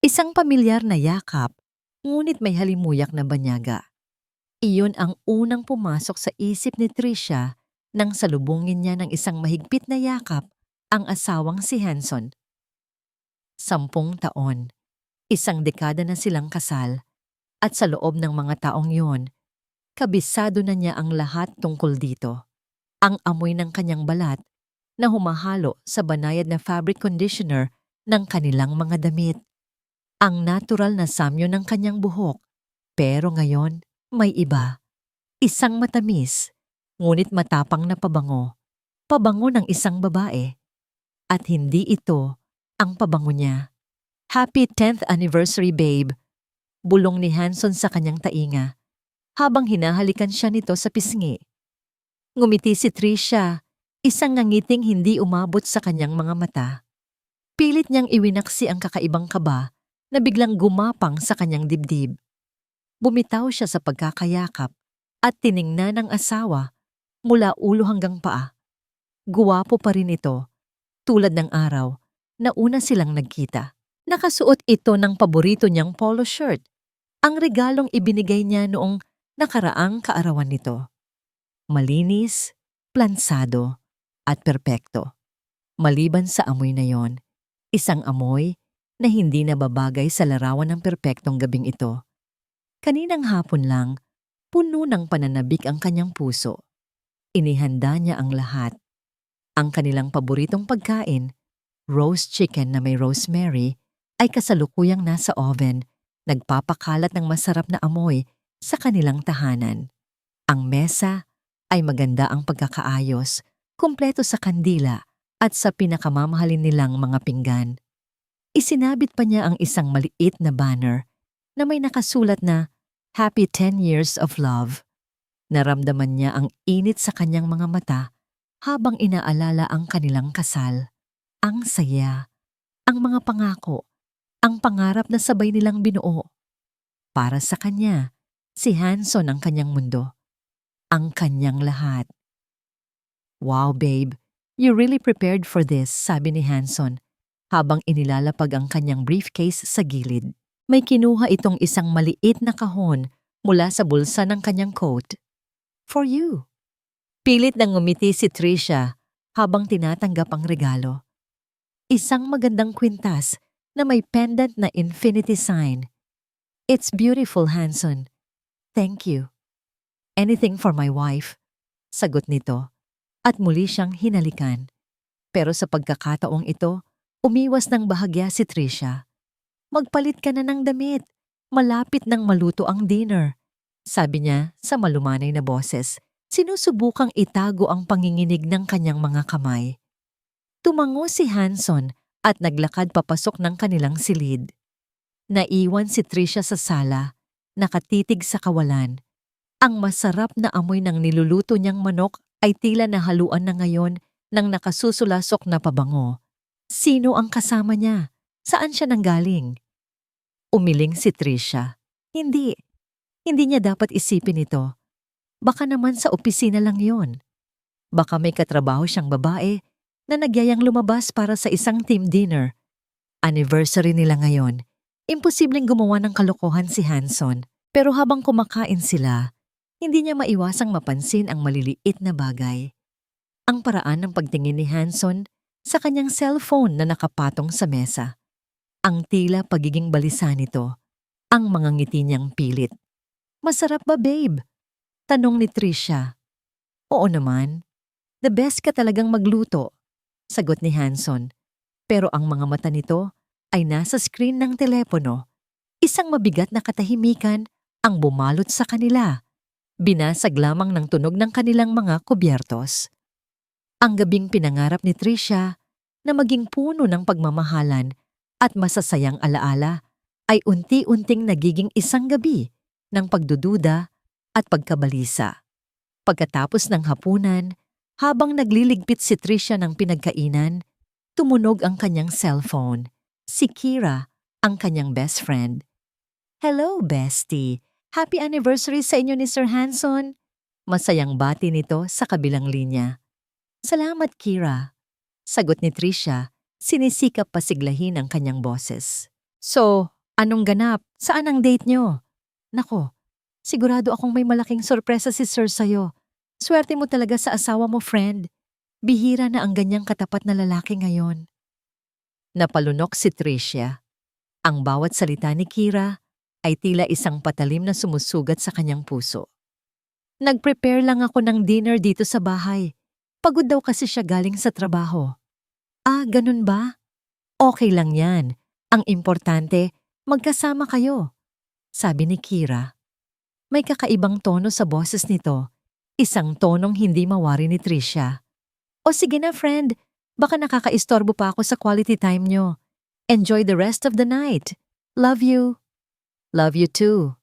Isang pamilyar na yakap, ngunit may halimuyak na banyaga. Iyon ang unang pumasok sa isip ni Tricia nang salubungin niya ng isang mahigpit na yakap ang asawang si Hanson. 10 taon, isang dekada na silang kasal, at sa loob ng mga taong yun, kabisado na niya ang lahat tungkol dito. Ang amoy ng kanyang balat na humahalo sa banayad na fabric conditioner ng kanilang mga damit. Ang natural na samyo ng kanyang buhok. Pero ngayon, may iba. Isang matamis, ngunit matapang na pabango. Pabango ng isang babae. At hindi ito ang pabango niya. Happy 10th anniversary, babe. Bulong ni Hanson sa kanyang tainga, habang hinahalikan siya nito sa pisngi. Ngumiti si Tricia, isang ngangiting hindi umabot sa kanyang mga mata. Pilit niyang iwinaksi ang kakaibang kaba na biglang gumapang sa kanyang dibdib. Bumitaw siya sa pagkakayakap at tiningnan ang asawa mula ulo hanggang paa. Guwapo pa rin ito, tulad ng araw na una silang nagkita. Nakasuot ito ng paborito niyang polo shirt, ang regalong ibinigay niya noong nakaraang kaarawan nito. Malinis, plansado, at perpekto. Maliban sa amoy na yon, isang amoy na hindi nababagay sa larawan ng perpektong gabing ito. Kaninang hapon lang, puno ng pananabik ang kanyang puso. Inihanda niya ang lahat. Ang kanilang paboritong pagkain, roast chicken na may rosemary, ay kasalukuyang nasa oven, nagpapakalat ng masarap na amoy sa kanilang tahanan. Ang mesa ay maganda ang pagkakaayos, kumpleto sa kandila at sa pinakamamahalin nilang mga pinggan. Isinabit pa niya ang isang maliit na banner na may nakasulat na Happy 10 Years of Love. Naramdaman niya ang init sa kanyang mga mata habang inaalala ang kanilang kasal. Ang saya, ang mga pangako, ang pangarap na sabay nilang binuo. Para sa kanya, si Hanson ang kanyang mundo, ang kanyang lahat. Wow, babe, you really prepared for this, sabi ni Hanson habang inilalapag ang kanyang briefcase sa gilid. May kinuha itong isang maliit na kahon mula sa bulsa ng kanyang coat. For you. Pilit nang ngumiti si Tricia habang tinatanggap ang regalo. Isang magandang kwintas na may pendant na infinity sign. It's beautiful, Hanson. Thank you. Anything for my wife, sagot nito, at muli siyang hinalikan. Pero sa pagkakataong ito, umiwas ng bahagya si Tricia. Magpalit ka na ng damit. Malapit nang maluto ang dinner, sabi niya sa malumanay na boses, sinusubukang itago ang panginginig ng kanyang mga kamay. Tumango si Hanson at naglakad papasok ng kanilang silid. Naiwan si Tricia sa sala, nakatitig sa kawalan. Ang masarap na amoy ng niluluto niyang manok ay tila nahaluan na ngayon ng nakasusulasok na pabango. Sino ang kasama niya? Saan siya nanggaling? Umiling si Tricia. Hindi niya dapat isipin ito. Baka naman sa opisina lang yon. Baka may katrabaho siyang babae na nagyayang lumabas para sa isang team dinner. Anniversary nila ngayon. Imposibleng gumawa ng kalokohan si Hanson. Pero habang kumakain sila, hindi niya maiwasang mapansin ang maliliit na bagay. Ang paraan ng pagtingin ni Hanson sa kanyang cellphone na nakapatong sa mesa. Ang tila pagiging balisa nito, ang mga ngiti niyang pilit. Masarap ba, babe? Tanong ni Tricia. Oo naman. The best ka talagang magluto, sagot ni Hanson. Pero ang mga mata nito ay nasa screen ng telepono. Isang mabigat na katahimikan ang bumalot sa kanila. Binasag lamang ng tunog ng kanilang mga kubyertos. Ang gabing pinangarap ni Tricia na maging puno ng pagmamahalan at masasayang alaala ay unti-unting nagiging isang gabi ng pagdududa at pagkabalisa. Pagkatapos ng hapunan, habang nagliligpit si Tricia ng pinagkainan, tumunog ang kanyang cellphone. Si Kira, ang kanyang best friend. Hello, bestie. Happy anniversary sa inyo ni Sir Hanson. Masayang bati nito sa kabilang linya. Salamat, Kira. Sagot ni Tricia, sinisikap pasiglahin ang kanyang boses. So, anong ganap? Saan ang date nyo? Nako, sigurado akong may malaking sorpresa si Sir sa'yo. Swerte mo talaga sa asawa mo, friend. Bihira na ang ganyang katapat na lalaki ngayon. Napalunok si Tricia. Ang bawat salita ni Kira ay tila isang patalim na sumusugat sa kanyang puso. Nag-prepare lang ako ng dinner dito sa bahay. Pagod daw kasi siya galing sa trabaho. Ah, ganun ba? Okay lang yan. Ang importante, magkasama kayo, sabi ni Kira. May kakaibang tono sa boses nito, isang tonong hindi mawari ni Tricia. O sige na friend, baka nakakaistorbo pa ako sa quality time nyo. Enjoy the rest of the night. Love you. Love you too.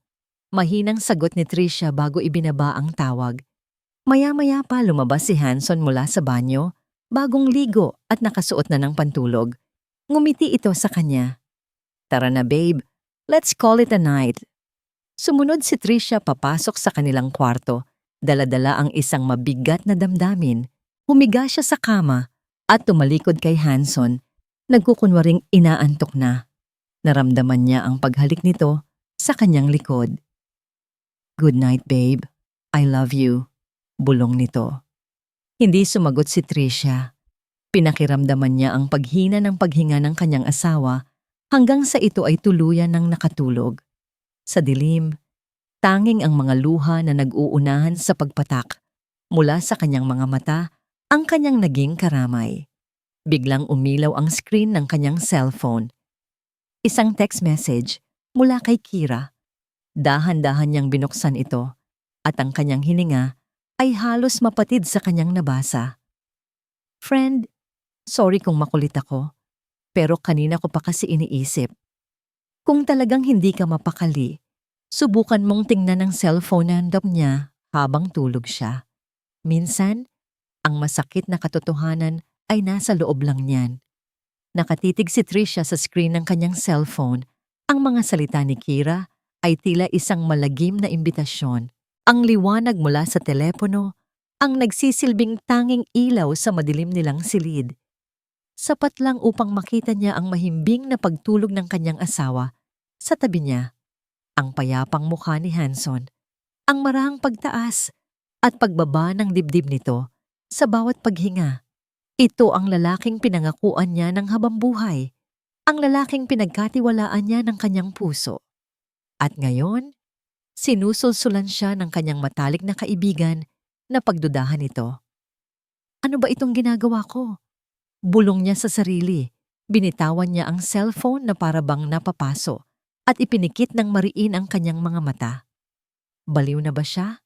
Mahinang sagot ni Tricia bago ibinaba ang tawag. Maya-maya pa lumabas si Hanson mula sa banyo, bagong ligo at nakasuot na ng pantulog. Ngumiti ito sa kanya. Tara na babe, let's call it a night. Sumunod si Tricia papasok sa kanilang kwarto, dala-dala ang isang mabigat na damdamin. Humiga siya sa kama at tumalikod kay Hanson, nagkukunwaring inaantok na. Naramdaman niya ang paghalik nito sa kanyang likod. Good night babe, I love you, bulong nito. Hindi sumagot si Tricia. Pinakiramdaman niya ang paghina ng paghinga ng kanyang asawa hanggang sa ito ay tuluyan ng nakatulog. Sa dilim, tanging ang mga luha na nag-uunahan sa pagpatak mula sa kanyang mga mata ang kanyang naging karamay. Biglang umilaw ang screen ng kanyang cellphone. Isang text message mula kay Kira. Dahan-dahan niyang binuksan ito at ang kanyang hininga ay halos mapatid sa kanyang nabasa. Friend, sorry kung makulit ako, pero kanina ko pa kasi iniisip. Kung talagang hindi ka mapakali, subukan mong tingnan ang cellphone niya habang tulog siya. Minsan, ang masakit na katotohanan ay nasa loob lang niyan. Nakatitig si Tricia sa screen ng kanyang cellphone. Ang mga salita ni Kira ay tila isang malagim na imbitasyon. Ang liwanag mula sa telepono, ang nagsisilbing tanging ilaw sa madilim nilang silid. Sapat lang upang makita niya ang mahimbing na pagtulog ng kanyang asawa. Sa tabi niya, ang payapang mukha ni Hanson, ang marahang pagtaas at pagbaba ng dibdib nito sa bawat paghinga. Ito ang lalaking pinangakuan niya ng habambuhay, ang lalaking pinagkatiwalaan niya ng kanyang puso. At ngayon, sinusulsulan siya ng kanyang matalik na kaibigan na pagdudahan ito. Ano ba itong ginagawa ko? Bulong niya sa sarili. Binitawan niya ang cellphone na parabang napapaso at ipinikit ng mariin ang kanyang mga mata. Baliw na ba siya?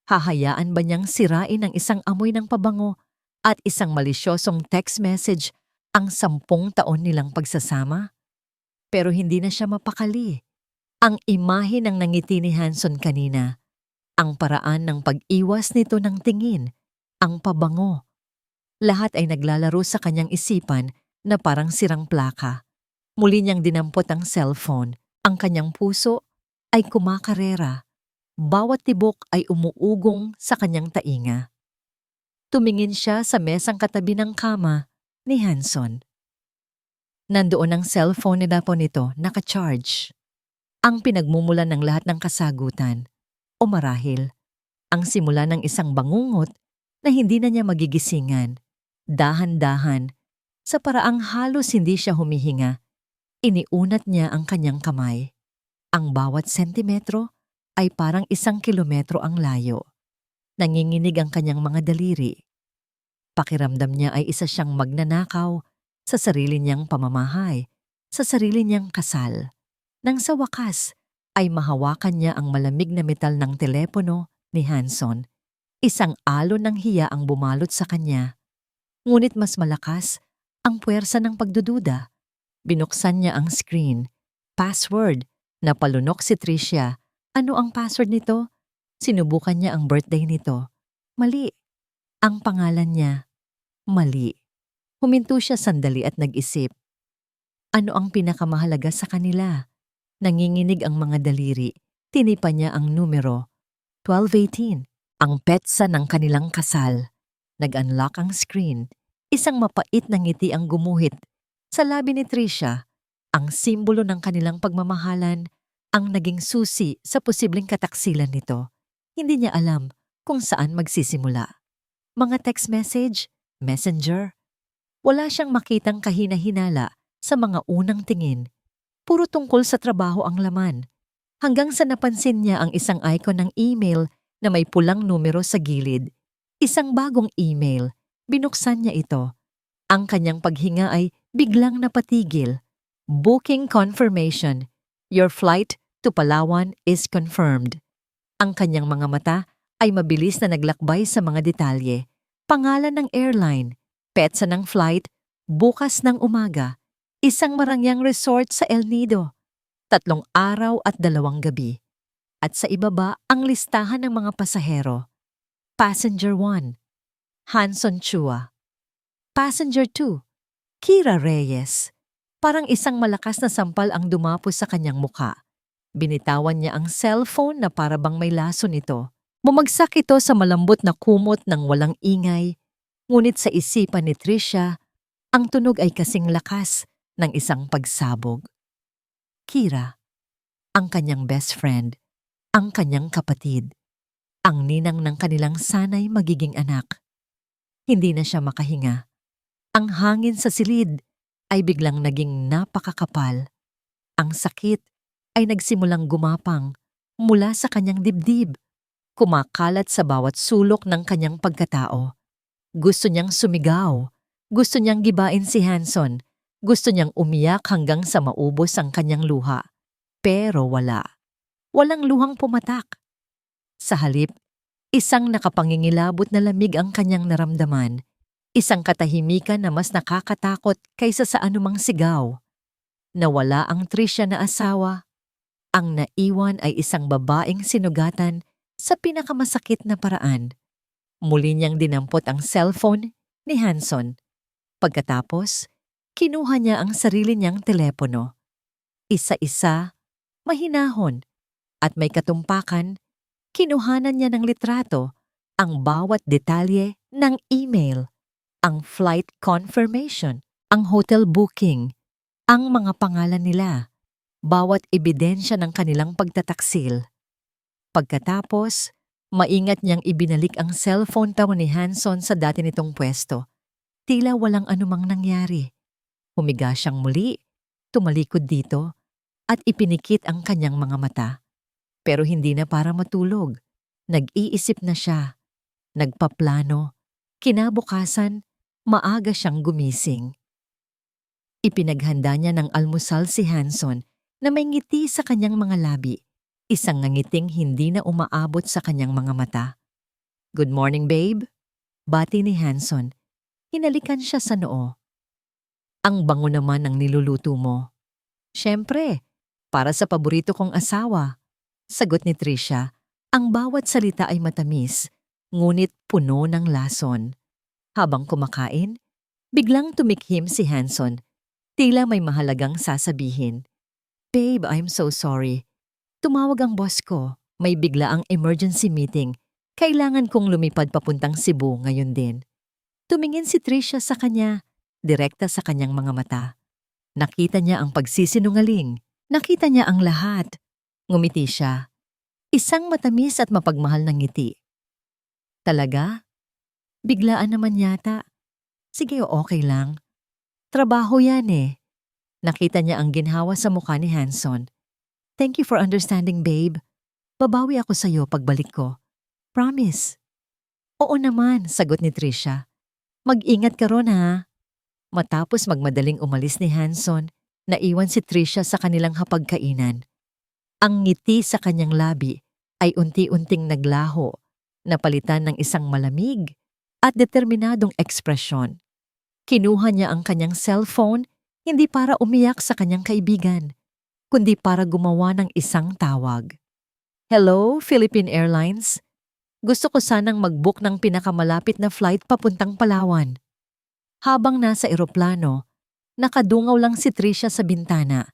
Hahayaan ba niyang sirain ang isang amoy ng pabango at isang malisyosong text message ang 10 taon nilang pagsasama? Pero hindi na siya mapakali. Ang imahe ng nangiti ni Hanson kanina, ang paraan ng pag-iwas nito ng tingin, ang pabango. Lahat ay naglalaro sa kanyang isipan na parang sirang plaka. Muli niyang dinampot ang cellphone. Ang kanyang puso ay kumakarera. Bawat tibok ay umuugong sa kanyang tainga. Tumingin siya sa mesang katabi ng kama ni Hanson. Nandoon ang cellphone nila po nito naka-charge. Ang pinagmumulan ng lahat ng kasagutan. O marahil, ang simula ng isang bangungot na hindi na niya magigisingan. Dahan-dahan, sa paraang halos hindi siya humihinga, iniunat niya ang kanyang kamay. Ang bawat sentimetro ay parang 1 kilometro ang layo. Nanginginig ang kanyang mga daliri. Pakiramdam niya ay isa siyang magnanakaw sa sarili niyang pamamahay, sa sarili niyang kasal. Nang sa wakas ay mahawakan niya ang malamig na metal ng telepono ni Hanson. Isang alon ng hiya ang bumalot sa kanya. Ngunit mas malakas ang puwersa ng pagdududa. Binuksan niya ang screen. Password. Napalunok si Tricia. Ano ang password nito? Sinubukan niya ang birthday nito. Mali. Ang pangalan niya. Mali. Huminto siya sandali at nag-isip. Ano ang pinakamahalaga sa kanila? Nanginginig ang mga daliri. Tinipa niya ang numero. 1218. Ang petsa ng kanilang kasal. Nag-unlock ang screen. Isang mapait na ngiti ang gumuhit sa labi ni Tricia. Ang simbolo ng kanilang pagmamahalan ang naging susi sa posibleng kataksilan nito. Hindi niya alam kung saan magsisimula. Mga text message, messenger, wala siyang makitang kahina-hinala sa mga unang tingin. Puro tungkol sa trabaho ang laman. Hanggang sa napansin niya ang isang icon ng email na may pulang numero sa gilid. Isang bagong email. Binuksan niya ito. Ang kanyang paghinga ay biglang napatigil. Booking confirmation. Your flight to Palawan is confirmed. Ang kanyang mga mata ay mabilis na naglakbay sa mga detalye. Pangalan ng airline, petsa ng flight, bukas ng umaga, isang marangyang resort sa El Nido, 3 araw at 2 gabi. At sa ibaba ang listahan ng mga pasahero. Passenger 1, Hanson Chua. Passenger 2, Kira Reyes. Parang isang malakas na sampal ang dumapos sa kanyang mukha. Binitawan niya ang cellphone na para bang may lason nito. Bumagsak ito sa malambot na kumot ng walang ingay, ngunit sa isipan ni Tricia, ang tunog ay kasing lakas ng isang pagsabog. Kira, ang kanyang best friend, ang kanyang kapatid, ang ninang ng kanilang sanay magiging anak. Hindi na siya makahinga. Ang hangin sa silid ay biglang naging napakakapal. Ang sakit ay nagsimulang gumapang mula sa kanyang dibdib, kumakalat sa bawat sulok ng kanyang pagkatao. Gusto niyang sumigaw, gusto niyang gibain si Hanson, gusto niyang umiyak hanggang sa maubos ang kanyang luha. Pero wala. Walang luhang pumatak. Sa halip, isang nakapangingilabot na lamig ang kanyang naramdaman. Isang katahimikan na mas nakakatakot kaysa sa anumang sigaw. Nawala ang Tricia na asawa. Ang naiwan ay isang babaeng sinugatan sa pinakamasakit na paraan. Muli niyang dinampot ang cellphone ni Hanson. Pagkatapos, kinuha niya ang sarili niyang telepono. Isa-isa, mahinahon, at may katumpakan, kinuhanan niya ng litrato ang bawat detalye ng email, ang flight confirmation, ang hotel booking, ang mga pangalan nila, bawat ebidensya ng kanilang pagtataksil. Pagkatapos, maingat niyang ibinalik ang cellphone tower ni Hanson sa dati nitong pwesto. Tila walang anumang nangyari. Humiga siyang muli, tumalikod dito, at ipinikit ang kanyang mga mata. Pero hindi na para matulog. Nag-iisip na siya. Nagpaplano. Kinabukasan, maaga siyang gumising. Ipinaghanda niya ng almusal si Hanson na may ngiti sa kanyang mga labi. Isang ngangiting hindi na umaabot sa kanyang mga mata. "Good morning, babe," bati ni Hanson. Hinalikan siya sa noo. "Ang bango naman ng niluluto mo." "Siyempre, para sa paborito kong asawa," sagot ni Tricia. Ang bawat salita ay matamis, ngunit puno ng lason. Habang kumakain, biglang tumikhim si Hanson. Tila may mahalagang sasabihin. "Babe, I'm so sorry. Tumawag ang boss ko. May biglaang emergency meeting. Kailangan kong lumipad papuntang Cebu ngayon din." Tumingin si Tricia sa kanya, direkta sa kanyang mga mata. Nakita niya ang pagsisinungaling. Nakita niya ang lahat. Ngumiti siya. Isang matamis at mapagmahal na ngiti. "Talaga? Biglaan naman yata. Sige, okay lang. Trabaho yan eh." Nakita niya ang ginhawa sa mukha ni Hanson. "Thank you for understanding, babe. Babawi ako sa'yo pagbalik ko. Promise." "Oo naman," sagot ni Tricia. "Mag-ingat ka ron ha." Matapos magmadaling umalis ni Hanson, naiwan si Tricia sa kanilang hapagkainan. Ang ngiti sa kanyang labi ay unti-unting naglaho, napalitan ng isang malamig at determinadong ekspresyon. Kinuha niya ang kanyang cellphone hindi para umiyak sa kanyang kaibigan, kundi para gumawa ng isang tawag. "Hello, Philippine Airlines. Gusto ko sanang mag-book ng pinakamalapit na flight papuntang Palawan." Habang nasa eroplano, nakadungaw lang si Tricia sa bintana.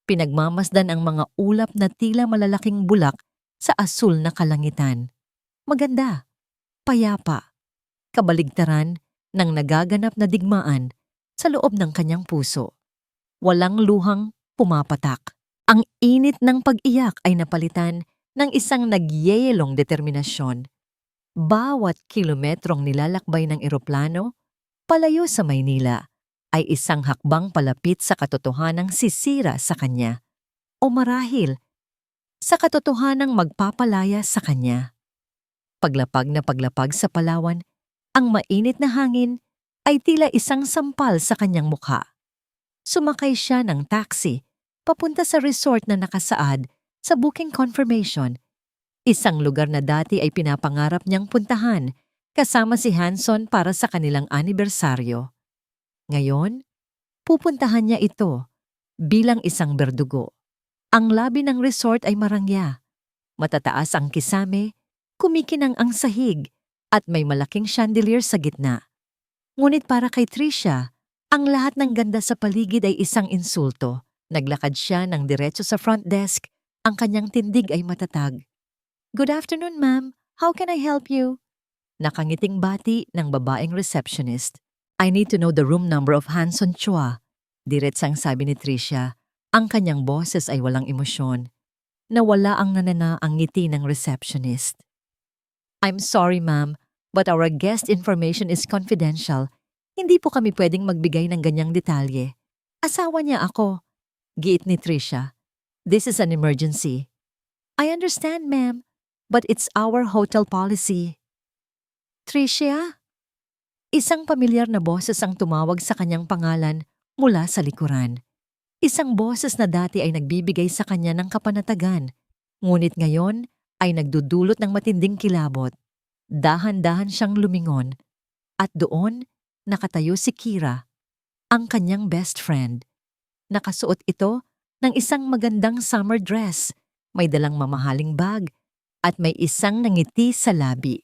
Pinagmamasdan ang mga ulap na tila malalaking bulak sa asul na kalangitan. Maganda, payapa, kabaligtaran ng nagaganap na digmaan sa loob ng kanyang puso. Walang luhang pumapatak. Ang init ng pag-iyak ay napalitan ng isang nagyeyelong determinasyon. Bawat kilometrong nilalakbay ng eroplano palayo sa Maynila ay isang hakbang palapit sa katotohanang sisira sa kanya o marahil sa katotohanang magpapalaya sa kanya. Paglapag na paglapag sa Palawan, ang mainit na hangin ay tila isang sampal sa kanyang mukha. Sumakay siya ng taxi papunta sa resort na nakasaad sa booking confirmation. Isang lugar na dati ay pinapangarap niyang puntahan kasama si Hanson para sa kanilang anibersaryo. Ngayon, pupuntahan niya ito bilang isang berdugo. Ang labi ng resort ay marangya. Matataas ang kisame, kumikinang ang sahig, at may malaking chandelier sa gitna. Ngunit para kay Tricia, ang lahat ng ganda sa paligid ay isang insulto. Naglakad siya ng diretso sa front desk, ang kanyang tindig ay matatag. "Good afternoon, ma'am. How can I help you?" Nakangiting bati ng babaeng receptionist. "I need to know the room number of Hanson Chua." Diretsang sabi ni Tricia. Ang kanyang boses ay walang emosyon. Nawala ang nanana ang ngiti ng receptionist. "I'm sorry, ma'am, but our guest information is confidential. Hindi po kami pwedeng magbigay ng ganyang detalye. Asawa niya ako." Giit ni Tricia. "This is an emergency." "I understand, ma'am, but it's our hotel policy." "Tricia?" Isang pamilyar na boses ang tumawag sa kanyang pangalan mula sa likuran. Isang boses na dati ay nagbibigay sa kanya ng kapanatagan, ngunit ngayon ay nagdudulot ng matinding kilabot. Dahan-dahan siyang lumingon, at doon nakatayo si Kira, ang kanyang best friend. Nakasuot ito ng isang magandang summer dress, may dalang mamahaling bag, at may isang nangiti sa labi.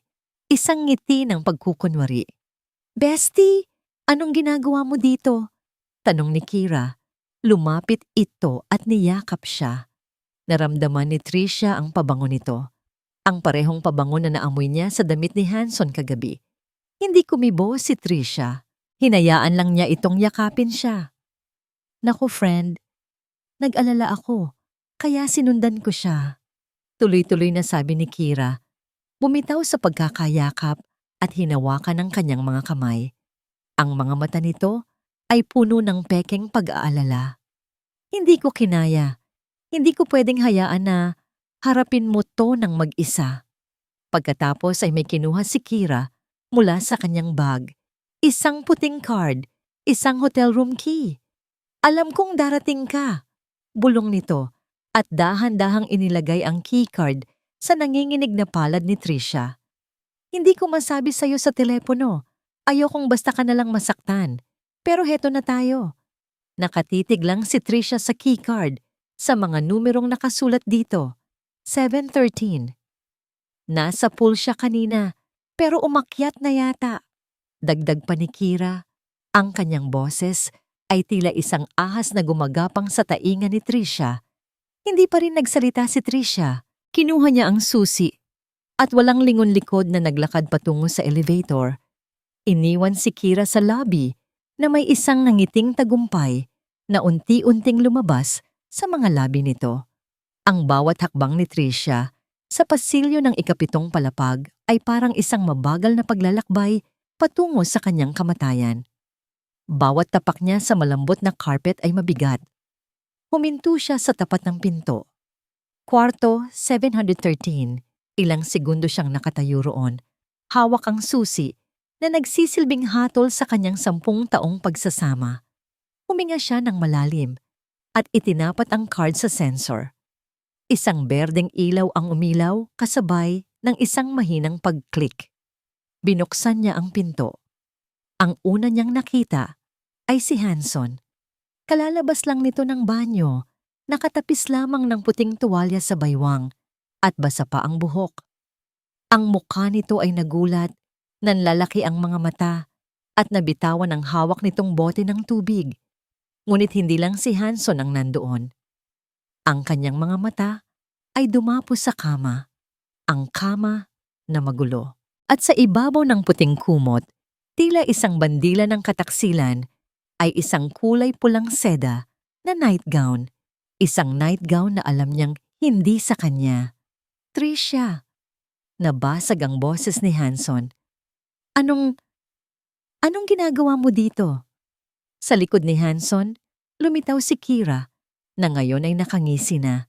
Isang ngiti ng pagkukunwari. "Bestie, anong ginagawa mo dito?" Tanong ni Kira. Lumapit ito at niyakap siya. Naramdaman ni Tricia ang pabango nito. Ang parehong pabango na naamoy niya sa damit ni Hanson kagabi. Hindi kumibo si Tricia. Hinayaan lang niya itong yakapin siya. "Naku friend, nag-alala ako, kaya sinundan ko siya." Tuloy-tuloy na sabi ni Kira. Bumitaw sa pagkakayakap at hinawakan ng kanyang mga kamay. Ang mga mata nito ay puno ng pekeng pag-aalala. "Hindi ko kinaya. Hindi ko pwedeng hayaan na harapin mo to ng mag-isa." Pagkatapos ay may kinuha si Kira mula sa kanyang bag. Isang puting card, isang hotel room key. "Alam kong darating ka," bulong nito, at dahan-dahang inilagay ang key card sa nanginginig na palad ni Tricia. "Hindi ko masabi sa'yo sa telepono. Ayokong basta ka nalang masaktan. Pero heto na tayo." Nakatitig lang si Tricia sa keycard sa mga numerong nakasulat dito. 713. Nasa pool siya kanina, pero umakyat na yata. Dagdag pa ni Kira, ang kanyang boses ay tila isang ahas na gumagapang sa tainga ni Tricia. Hindi pa rin nagsalita si Tricia. Kinuha niya ang susi at walang lingon-likod na naglakad patungo sa elevator. Iniwan si Kira sa lobby na may isang nangiting tagumpay na unti-unting lumabas sa mga labi nito. Ang bawat hakbang ni Tricia sa pasilyo ng ikapitong palapag ay parang isang mabagal na paglalakbay patungo sa kanyang kamatayan. Bawat tapak niya sa malambot na carpet ay mabigat. Huminto siya sa tapat ng pinto. Kwarto 713, ilang segundo siyang nakatayo roon. Hawak ang susi na nagsisilbing hatol sa kanyang 10 taong pagsasama. Huminga siya ng malalim at itinapat ang card sa sensor. Isang berdeng ilaw ang umilaw kasabay ng isang mahinang pag-click. Binuksan niya ang pinto. Ang una niyang nakita ay si Hanson. Kalalabas lang nito ng banyo, nakatapis lamang ng puting tuwalya sa baywang at basa pa ang buhok. Ang mukha nito ay nagulat, nanlalaki ang mga mata at nabitawan ang hawak nitong bote ng tubig. Ngunit hindi lang si Hanson ang nandoon. Ang kanyang mga mata ay dumapo sa kama. Ang kama na magulo. At sa ibabaw ng puting kumot, tila isang bandila ng kataksilan, ay isang kulay pulang seda na nightgown. Isang nightgown na alam niyang hindi sa kanya. Tricia! Nabasag ang boses ni Hanson. Anong ginagawa mo dito? Sa likod ni Hanson, lumitaw si Kira, na ngayon ay nakangisi na.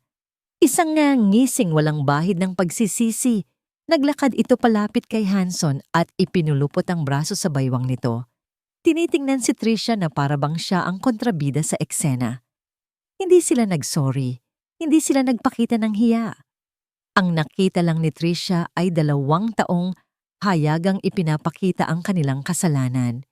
Isang ngising walang bahid ng pagsisisi. Naglakad ito palapit kay Hanson at ipinulupot ang braso sa baywang nito. Tinitingnan si Tricia na parabang siya ang kontrabida sa eksena. Hindi sila nagsorry. Hindi sila nagpakita ng hiya. Ang nakita lang ni Tricia ay 2 taong hayagang ipinapakita ang kanilang kasalanan.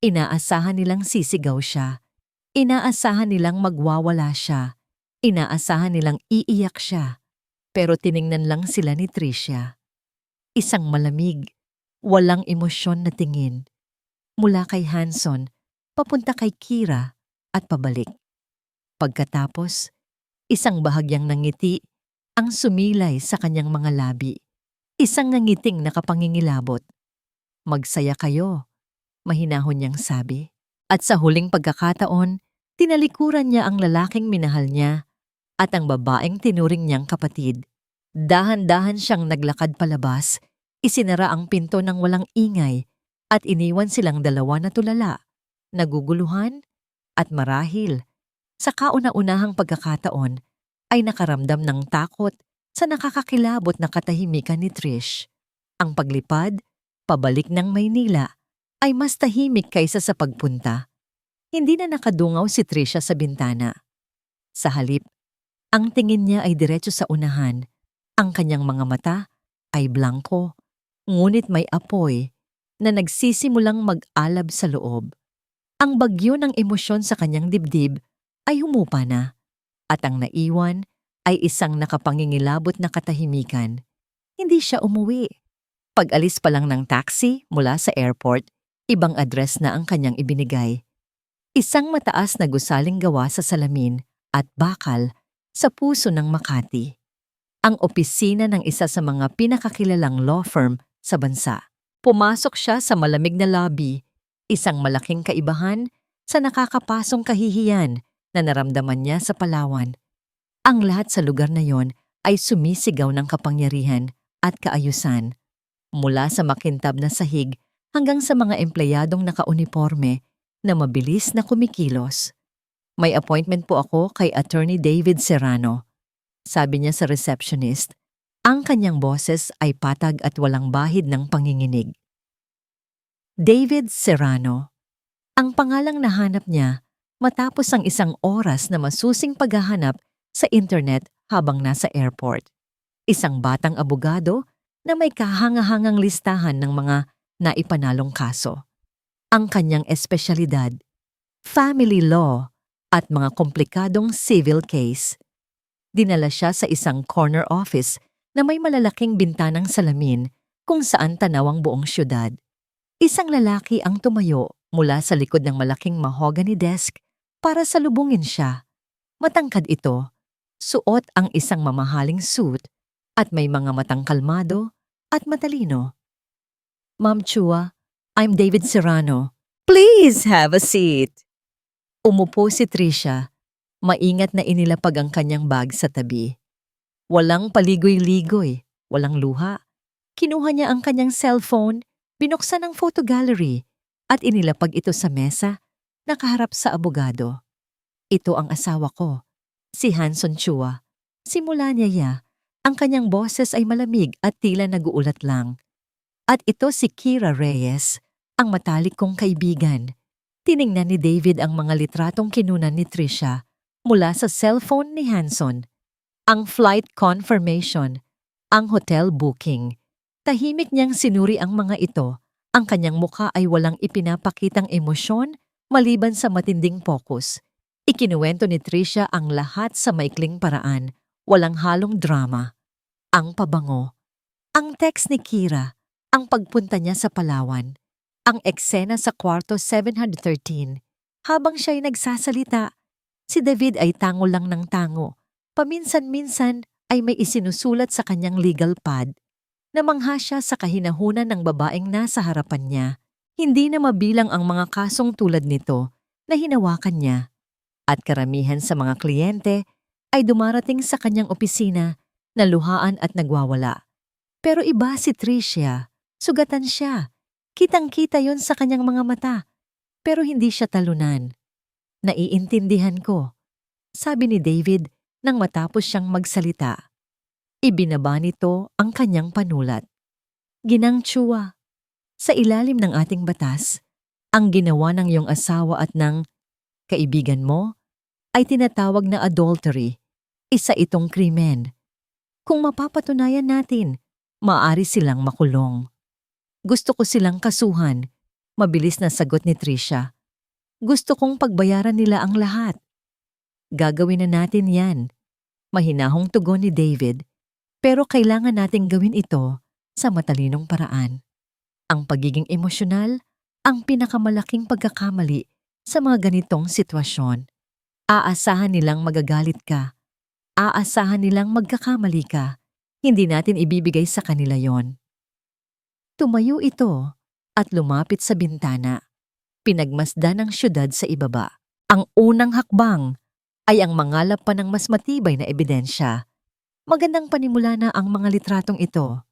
Inaasahan nilang sisigaw siya. Inaasahan nilang magwawala siya. Inaasahan nilang iiyak siya. Pero tiningnan lang sila ni Tricia. Isang malamig, walang emosyon na tingin. Mula kay Hanson, papunta kay Kira at pabalik. Pagkatapos, isang bahagyang nangiti ang sumilay sa kanyang mga labi. Isang nangiting nakapangingilabot. Magsaya kayo, mahinahon niyang sabi. At sa huling pagkakataon, tinalikuran niya ang lalaking minahal niya at ang babaeng tinuring niyang kapatid. Dahan-dahan siyang naglakad palabas, isinara ang pinto ng walang ingay at iniwan silang 2 na tulala, naguguluhan at marahil sa kauna-unahang pagkakataon ay nakaramdam ng takot sa nakakakilabot na katahimikan ni Trish. Ang paglipad, pabalik ng Maynila ay mas tahimik kaysa sa pagpunta. Hindi na nakadungaw si Tricia sa bintana. Sa halip, ang tingin niya ay diretso sa unahan. Ang kanyang mga mata ay blanko, ngunit may apoy na nagsisimulang mag-alab sa loob. Ang bagyo ng emosyon sa kanyang dibdib ay humupa na, at ang naiwan ay isang nakapangingilabot na katahimikan. Hindi siya umuwi. Pag-alis pa lang ng taxi mula sa airport, ibang address na ang kanyang ibinigay. Isang mataas na gusaling gawa sa salamin at bakal sa puso ng Makati. Ang opisina ng isa sa mga pinakakilalang law firm sa bansa. Pumasok siya sa malamig na lobby, isang malaking kaibahan sa nakakapasong kahihiyan na naramdaman niya sa Palawan. Ang lahat sa lugar na yon ay sumisigaw ng kapangyarihan at kaayusan. Mula sa makintab na sahig hanggang sa mga empleyadong nakauniporme na mabilis na kumikilos. May appointment po ako kay Attorney David Serrano. Sabi niya sa receptionist, ang kanyang boses ay patag at walang bahid ng panginginig. David Serrano. Ang pangalang nahanap niya matapos ang isang oras na masusing paghahanap sa internet habang nasa airport. Isang batang abogado na may kahangahangang listahan ng mga naipanalong kaso. Ang kanyang espesyalidad, family law at mga komplikadong civil case. Dinala siya sa isang corner office na may malalaking bintanang salamin kung saan tanaw ang buong syudad. Isang lalaki ang tumayo mula sa likod ng malaking mahogany desk para salubungin siya. Matangkad ito, suot ang isang mamahaling suit at may mga matang kalmado at matalino. Ma'am Chua, I'm David Serrano. Please have a seat. Umupo si Tricia. Maingat na inilapag ang kanyang bag sa tabi. Walang paligoy-ligoy, walang luha. Kinuha niya ang kanyang cellphone, binuksan ang photo gallery, at inilapag ito sa mesa, nakaharap sa abogado. Ito ang asawa ko, si Hanson Chua. Simula niya, ang kanyang boses ay malamig at tila naguulat lang. At ito si Kira Reyes, ang matalik kong kaibigan. Tiningnan ni David ang mga litratong kinunan ni Tricia mula sa cellphone ni Hanson. Ang flight confirmation, ang hotel booking. Tahimik niyang sinuri ang mga ito. Ang kanyang mukha ay walang ipinapakitang emosyon maliban sa matinding focus. Ikinuwento ni Tricia ang lahat sa maikling paraan, walang halong drama. Ang pabango. Ang text ni Kira, ang pagpunta niya sa Palawan. Ang eksena sa kwarto 713. Habang siya'y nagsasalita, si David ay tango lang ng tango. Paminsan-minsan ay may isinusulat sa kanyang legal pad. Namangha siya sa kahinahunan ng babaeng nasa harapan niya. Hindi na mabilang ang mga kasong tulad nito na hinawakan niya. At karamihan sa mga kliyente ay dumarating sa kanyang opisina na luhaan at nagwawala. Pero iba si Tricia, sugatan siya. Kitang-kita yon sa kanyang mga mata, pero hindi siya talunan. Naiintindihan ko, sabi ni David nang matapos siyang magsalita. Ibinaba nito ang kanyang panulat. Ginang Chua, sa ilalim ng ating batas, ang ginawa ng iyong asawa at ng kaibigan mo ay tinatawag na adultery. Isa itong krimen. Kung mapapatunayan natin, maaari silang makulong. Gusto ko silang kasuhan. Mabilis na sagot ni Tricia. Gusto kong pagbayaran nila ang lahat. Gagawin na natin yan. Mahinahong tugon ni David, pero kailangan nating gawin ito sa matalinong paraan. Ang pagiging emosyonal, ang pinakamalaking pagkakamali sa mga ganitong sitwasyon. Aasahan nilang magagalit ka. Aasahan nilang magkakamali ka. Hindi natin ibibigay sa kanila yon. Tumayo ito at lumapit sa bintana. Pinagmasdan ang syudad sa ibaba. Ang unang hakbang ay ang mangalap pa ng mas matibay na ebidensya. Magandang panimula na ang mga litratong ito.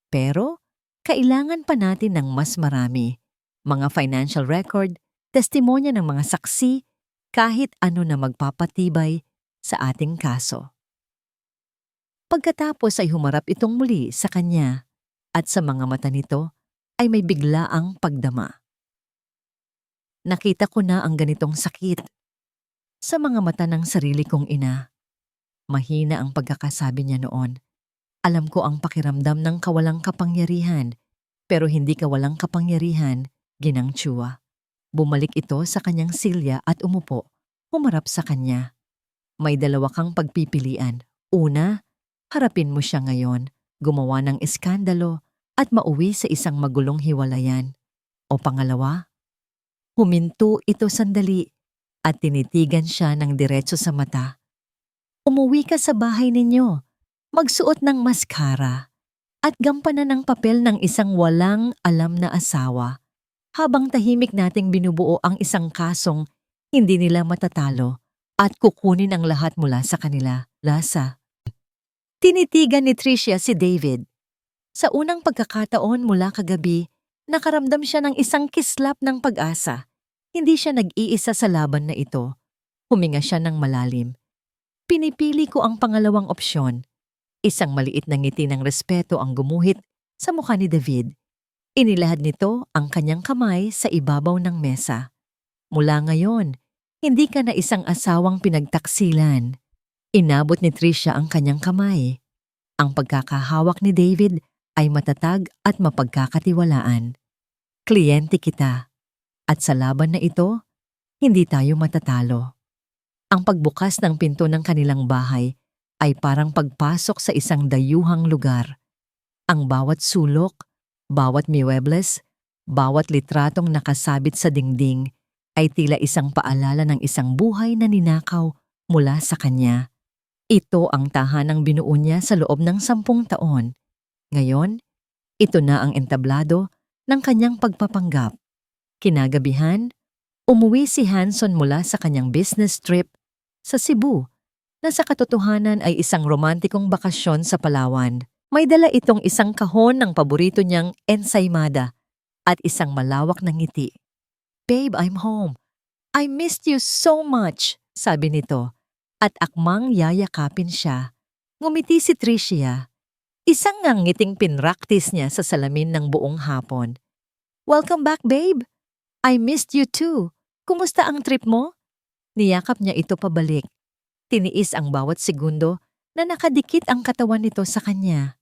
Pero, kailangan pa natin ng mas marami. Mga financial record, testimonya ng mga saksi, kahit ano na magpapatibay sa ating kaso. Pagkatapos ay humarap itong muli sa kanya at sa mga mata nito ay may biglaang pagdama. Nakita ko na ang ganitong sakit sa mga mata ng sarili kong ina. Mahina ang pagkakasabi niya noon. Alam ko ang pakiramdam ng kawalang kapangyarihan, pero hindi kawalang kapangyarihan, Ginang Chua. Bumalik ito sa kanyang silya at umupo, humarap sa kanya. May dalawa kang pagpipilian. Una, harapin mo siya ngayon, gumawa ng iskandalo, at mauwi sa isang magulong hiwalayan. O pangalawa, huminto ito sandali at tinitigan siya ng diretso sa mata. Umuwi ka sa bahay ninyo, magsuot ng maskara, at gampanan ng papel ng isang walang alam na asawa, habang tahimik nating binubuo ang isang kasong hindi nila matatalo at kukunin ang lahat mula sa kanila, Lasa. Tinitigan ni Tricia si David. Sa unang pagkakataon mula kagabi, nakaramdam siya ng isang kislap ng pag-asa. Hindi siya nag-iisa sa laban na ito. Huminga siya ng malalim. Pinipili ko ang pangalawang opsyon. Isang maliit na ngiti ng respeto ang gumuhit sa mukha ni David. Inilahad nito ang kanyang kamay sa ibabaw ng mesa. Mula ngayon, hindi ka na isang asawang pinagtaksilan. Inabot ni Tricia ang kanyang kamay. Ang pagkakahawak ni David ay matatag at mapagkakatiwalaan. Kliyente kita. At sa laban na ito, hindi tayo matatalo. Ang pagbukas ng pinto ng kanilang bahay ay parang pagpasok sa isang dayuhang lugar. Ang bawat sulok, bawat muebles, bawat litratong nakasabit sa dingding ay tila isang paalala ng isang buhay na ninakaw mula sa kanya. Ito ang tahanang binuo niya sa loob ng 10 taon. Ngayon, ito na ang entablado ng kanyang pagpapanggap. Kinagabihan, umuwi si Hanson mula sa kanyang business trip sa Cebu na sa katotohanan ay isang romantikong bakasyon sa Palawan. May dala itong isang kahon ng paborito niyang ensaymada at isang malawak na ngiti. "Babe, I'm home. I missed you so much," sabi nito, at akmang yayakapin siya. Ngumiti si Tricia. Isang ngiting pinraktis niya sa salamin ng buong hapon. "Welcome back, babe. I missed you too. Kumusta ang trip mo?" Niyakap niya ito pabalik. Tiniis ang bawat segundo na nakadikit ang katawan nito sa kanya.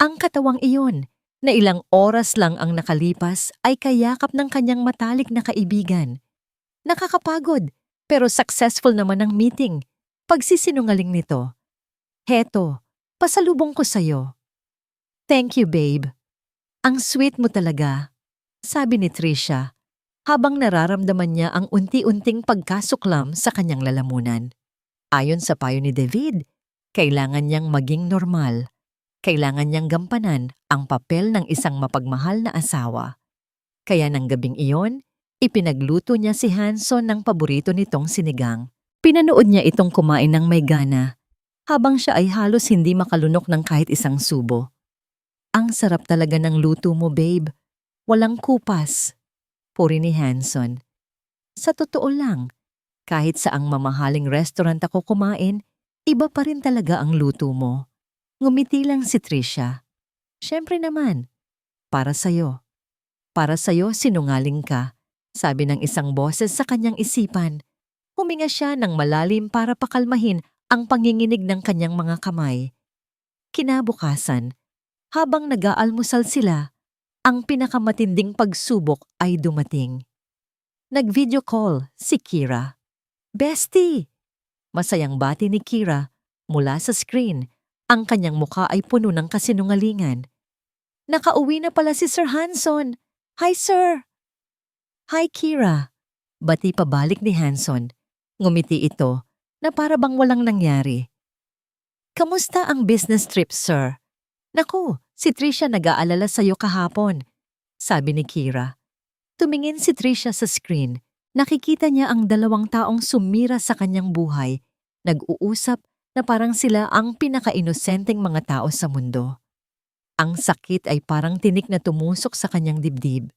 Ang katawang iyon, na ilang oras lang ang nakalipas, ay kayakap ng kanyang matalik na kaibigan. Nakakapagod, pero successful naman ang meeting. Pagsisinungaling nito. "Heto, pasalubong ko sa'yo." "Thank you, babe. Ang sweet mo talaga," sabi ni Tricia, habang nararamdaman niya ang unti-unting pagkasuklam sa kanyang lalamunan. Ayon sa payo ni David, kailangan niyang maging normal. Kailangan niyang gampanan ang papel ng isang mapagmahal na asawa. Kaya ng gabing iyon, ipinagluto niya si Hanson ng paborito nitong sinigang. Pinanood niya itong kumain ng may gana, habang siya ay halos hindi makalunok ng kahit isang subo. Ang sarap talaga ng luto mo, babe. Walang kupas. Puri ni Hanson. Sa totoo lang, kahit sa ang mamahaling restaurant ako kumain, iba pa rin talaga ang luto mo. Ngumiti lang si Trisha. Siyempre naman, para sa'yo. Para sa'yo, sinungaling ka, sabi ng isang boses sa kanyang isipan. Huminga siya ng malalim para pakalmahin ang panginginig ng kanyang mga kamay. Kinabukasan, habang nag-aalmusal sila, ang pinakamatinding pagsubok ay dumating. Nag-video call si Kira. Bestie! Masayang bati ni Kira mula sa screen. Ang kanyang mukha ay puno ng kasinungalingan. Nakauwi na pala si Sir Hanson. Hi, sir! Hi, Kira. Bati pabalik ni Hanson. Ngumiti ito na para bang walang nangyari. Kamusta ang business trip, sir? Naku, si Trisha nag-aalala sa'yo kahapon, sabi ni Kira. Tumingin si Trisha sa screen. Nakikita niya ang dalawang taong sumira sa kanyang buhay, nag-uusap na parang sila ang pinaka-inosenteng mga tao sa mundo. Ang sakit ay parang tinik na tumusok sa kanyang dibdib.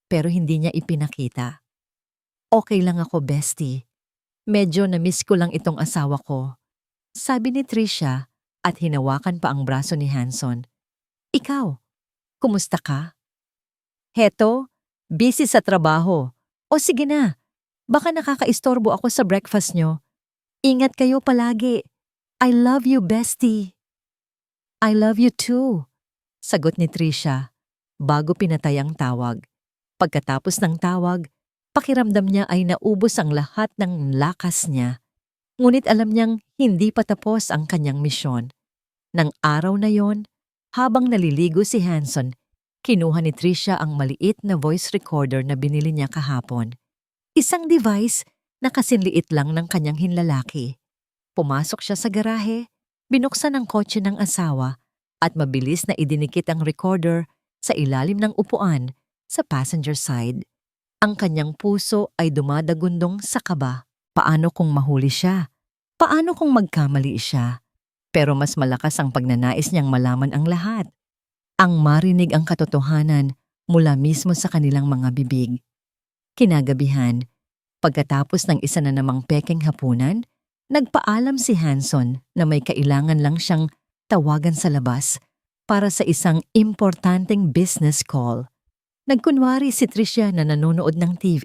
Pero hindi niya ipinakita. Okay lang ako, bestie. Medyo na-miss ko lang itong asawa ko, sabi ni Trisha at hinawakan pa ang braso ni Hanson. Ikaw, kumusta ka? Heto, busy sa trabaho. O sige na, baka nakakaistorbo ako sa breakfast nyo. Ingat kayo palagi. I love you, bestie. I love you too, sagot ni Trisha bago pinatay ang tawag. Pagkatapos ng tawag, pakiramdam niya ay naubos ang lahat ng lakas niya. Ngunit alam niyang hindi pa tapos ang kanyang misyon. Nang araw na yon, habang naliligo si Hanson, kinuha ni Trisha ang maliit na voice recorder na binili niya kahapon. Isang device na kasinliit lang ng kanyang hinlalaki. Pumasok siya sa garahe, binuksan ang kotse ng asawa at mabilis na idinikit ang recorder sa ilalim ng upuan sa passenger side. Ang kanyang puso ay dumadagundong sa kaba. Paano kung mahuli siya? Paano kung magkamali siya? Pero mas malakas ang pagnanais niyang malaman ang lahat. Ang marinig ang katotohanan mula mismo sa kanilang mga bibig. Kinagabihan, pagkatapos ng isa na namang pekeng hapunan, nagpaalam si Hanson na may kailangan lang siyang tawagan sa labas para sa isang importanteng business call. Nagkunwari si Trisha na nanonood ng TV.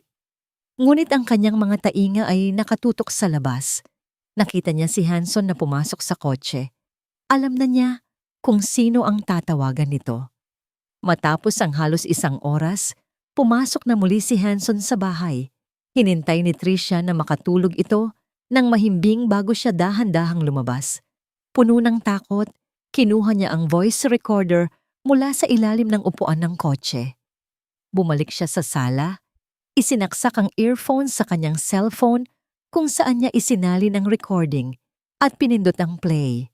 Ngunit ang kanyang mga tainga ay nakatutok sa labas. Nakita niya si Hanson na pumasok sa kotse. Alam na niya kung sino ang tatawagan nito. Matapos ang halos isang oras, pumasok na muli si Hanson sa bahay. Hinintay ni Trisha na makatulog ito nang mahimbing bago siya dahan-dahang lumabas. Puno ng takot, kinuha niya ang voice recorder mula sa ilalim ng upuan ng kotse. Bumalik siya sa sala, isinaksak ang earphones sa kanyang cellphone kung saan niya isinalin ang recording at pinindot ang play.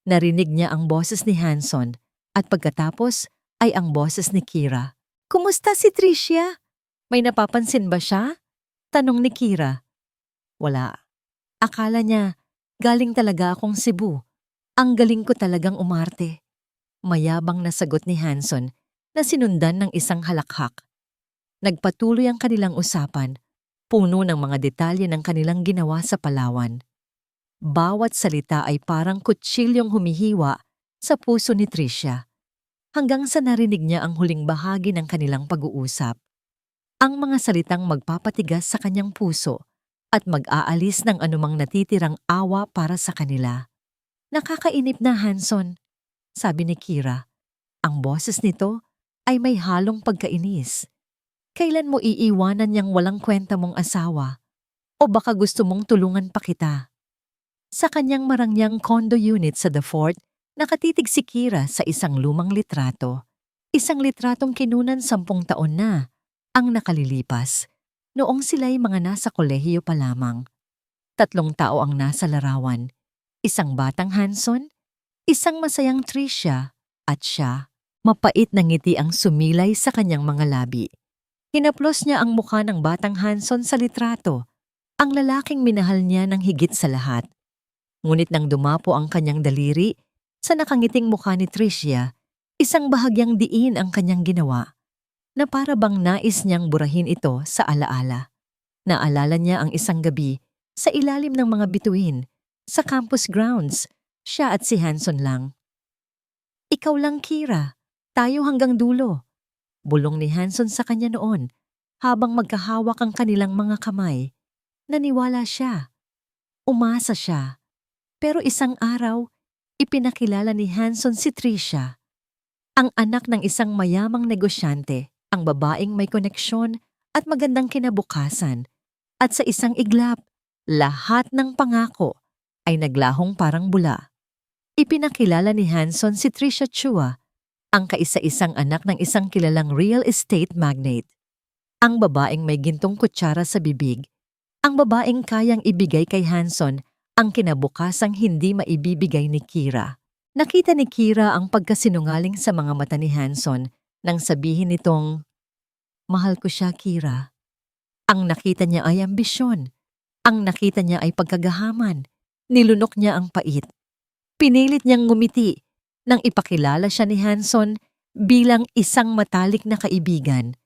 Narinig niya ang boses ni Hanson at pagkatapos ay ang boses ni Kira. Kumusta si Trisha? May napapansin ba siya? Tanong ni Kira. Wala. Akala niya, galing talaga akong Cebu. Ang galing ko talagang umarte. Mayabang na sagot ni Hanson na sinundan ng isang halakhak. Nagpatuloy ang kanilang usapan, puno ng mga detalye ng kanilang ginawa sa Palawan. Bawat salita ay parang kutsilyong humihiwa sa puso ni Trisha, hanggang sa narinig niya ang huling bahagi ng kanilang pag-uusap. Ang mga salitang magpapatigas sa kanyang puso at mag-aalis ng anumang natitirang awa para sa kanila. Nakakainip na, Hanson, sabi ni Kira. Ang boses nito ay may halong pagkainis. Kailan mo iiwanan niyang walang kwenta mong asawa? O baka gusto mong tulungan pa kita? Sa kanyang marangyang condo unit sa The Fort, nakatitig si Kira sa isang lumang litrato. Isang litratong kinunan 10 taon na ang nakalilipas. Noong sila'y mga nasa kolehiyo pa lamang. 3 tao ang nasa larawan. Isang batang Hanson, isang masayang Trisha, at siya. Mapait na ngiti ang sumilay sa kanyang mga labi. Hinaplos niya ang mukha ng batang Hanson sa litrato Ang lalaking minahal niya ng higit sa lahat. Ngunit nang dumapo ang kanyang daliri sa nakangiting mukha ni Tricia, isang bahagyang diin ang kanyang ginawa na para bang nais niyang burahin ito sa alaala. Naalala niya ang isang gabi sa ilalim ng mga bituin sa campus grounds, siya at si Hanson lang. "Ikaw lang, Kira. Tayo hanggang dulo." Bulong ni Hanson sa kanya noon habang magkahawak ang kanilang mga kamay. Naniwala siya. Umasa siya. Pero isang araw, ipinakilala ni Hanson si Tricia, ang anak ng isang mayamang negosyante, ang babaeng may koneksyon at magandang kinabukasan. At sa isang iglap, lahat ng pangako ay naglahong parang bula. Ipinakilala ni Hanson si Tricia Chua, ang kaisa-isang anak ng isang kilalang real estate magnate. Ang babaeng may gintong kutsara sa bibig. Ang babaeng kayang ibigay kay Hanson ang kinabukasang hindi maibibigay ni Kira. Nakita ni Kira ang pagkasinungaling sa mga mata ni Hanson nang sabihin nitong, "Mahal ko siya, Kira." Ang nakita niya ay ambisyon. Ang nakita niya ay pagkagahaman. Nilunok niya ang pait. Pinilit niyang ngumiti nang ipakilala siya ni Hanson bilang isang matalik na kaibigan.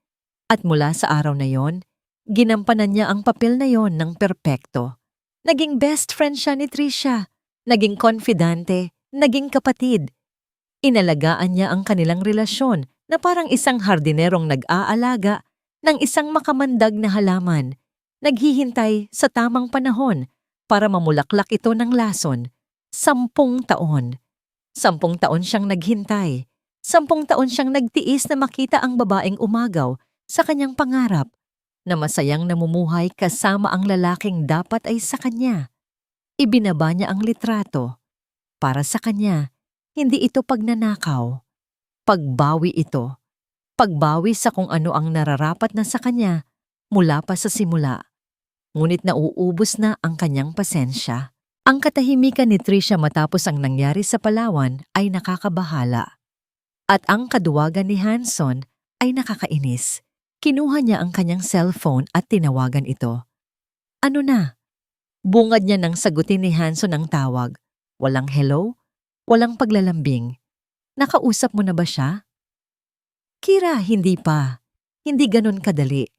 At mula sa araw na yon, ginampanan niya ang papel na yon ng perpekto. Naging best friend siya ni Tricia. Naging konfidante. Naging kapatid. Inalagaan niya ang kanilang relasyon na parang isang hardinerong nag-aalaga ng isang makamandag na halaman. Naghihintay sa tamang panahon para mamulaklak ito ng lason. 10 taon. 10 taon siyang naghintay. 10 taon siyang nagtiis na makita ang babaeng umagaw sa kanyang pangarap na masayang namumuhay kasama ang lalaking dapat ay sa kanya. Ibinaba niya ang litrato. Para sa kanya, hindi ito pagnanakaw. Pagbawi ito. Pagbawi sa kung ano ang nararapat na sa kanya mula pa sa simula. Ngunit nauubos na ang kanyang pasensya. Ang katahimikan ni Tricia matapos ang nangyari sa Palawan ay nakakabahala. At ang kaduwagan ni Hanson ay nakakainis. Kinuha niya ang kanyang cellphone at tinawagan ito. "Ano na?" Bungad niya nang sagutin ni Hanson ang tawag. Walang hello, walang paglalambing. "Nakausap mo na ba siya?" "Kira, hindi pa. Hindi ganon kadali."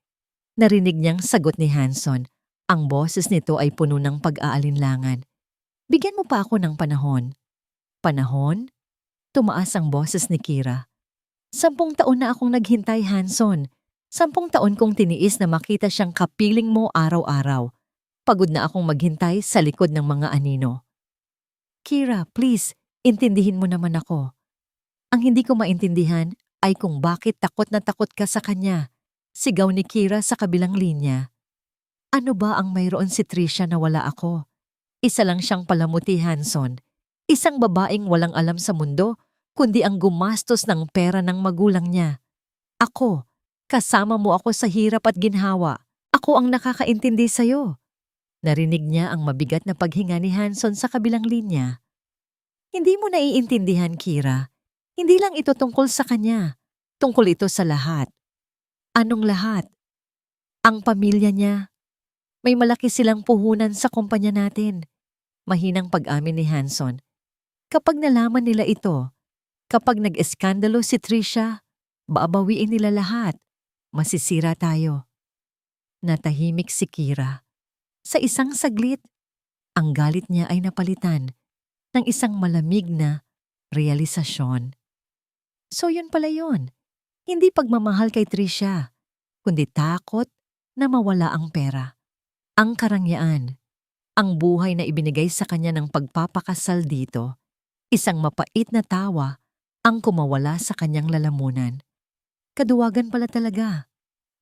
Narinig niyang sagot ni Hanson. Ang boses nito ay puno ng pag-aalinlangan. "Bigyan mo pa ako ng panahon." "Panahon?" Tumaas ang boses ni Kira. 10 taon na akong naghintay, Hanson. 10 taon kong tiniis na makita siyang kapiling mo araw-araw. Pagod na akong maghintay sa likod ng mga anino. "Kira, please, intindihin mo naman ako." Ang hindi ko maintindihan ay kung bakit takot na takot ka sa kanya. Sigaw ni Kira sa kabilang linya. "Ano ba ang mayroon si Tricia na wala ako? Isa lang siyang palamuti, Hanson. Isang babaeng walang alam sa mundo, kundi ang gumastos ng pera ng magulang niya. Ako, kasama mo ako sa hirap at ginhawa. Ako ang nakakaintindi sa'yo." Narinig niya ang mabigat na paghinga ni Hanson sa kabilang linya. "Hindi mo naiintindihan, Kira. Hindi lang ito tungkol sa kanya. Tungkol ito sa lahat." "Anong lahat?" "Ang pamilya niya. May malaki silang puhunan sa kumpanya natin." Mahinang pag-amin ni Hanson. "Kapag nalaman nila ito, kapag nag-eskandalo si Tricia, babawiin nila lahat. Masisira tayo." Natahimik si Kira. Sa isang saglit, ang galit niya ay napalitan ng isang malamig na realisasyon. So yun pala yun. Hindi pagmamahal kay Tricia, kundi takot na mawala ang pera, ang karangyaan, ang buhay na ibinigay sa kanya ng pagpapakasal dito. Isang mapait na tawa ang kumawala sa kanyang lalamunan. Kaduwagan pala talaga,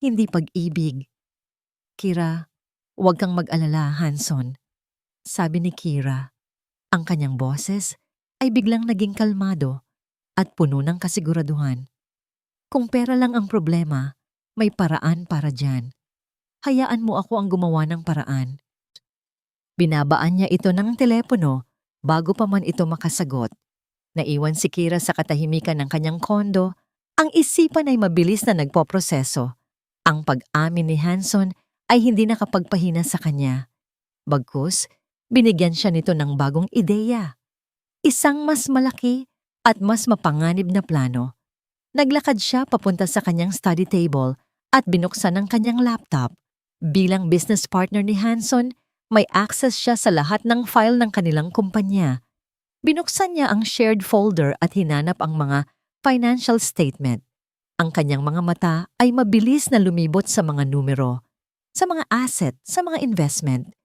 hindi pag-ibig. "Kira, huwag kang mag-alala, Hanson," sabi ni Kira. Ang kanyang boses ay biglang naging kalmado at puno ng kasiguraduhan. "Kung pera lang ang problema, may paraan para dyan. Hayaan mo ako ang gumawa ng paraan." Binabaan niya ito ng telepono bago pa man ito makasagot. Naiwan si Kira sa katahimikan ng kanyang kondo. Ang isipan ay mabilis na nagpoproseso. Ang pag-amin ni Hanson ay hindi nakapagpahina sa kanya. Bagkus, binigyan siya nito ng bagong ideya. Isang mas malaki at mas mapanganib na plano. Naglakad siya papunta sa kanyang study table at binuksan ang kanyang laptop. Bilang business partner ni Hanson, may access siya sa lahat ng file ng kanilang kumpanya. Binuksan niya ang shared folder at hinanap ang mga financial statement. Ang kanyang mga mata ay mabilis na lumibot sa mga numero, sa mga asset, sa mga investment.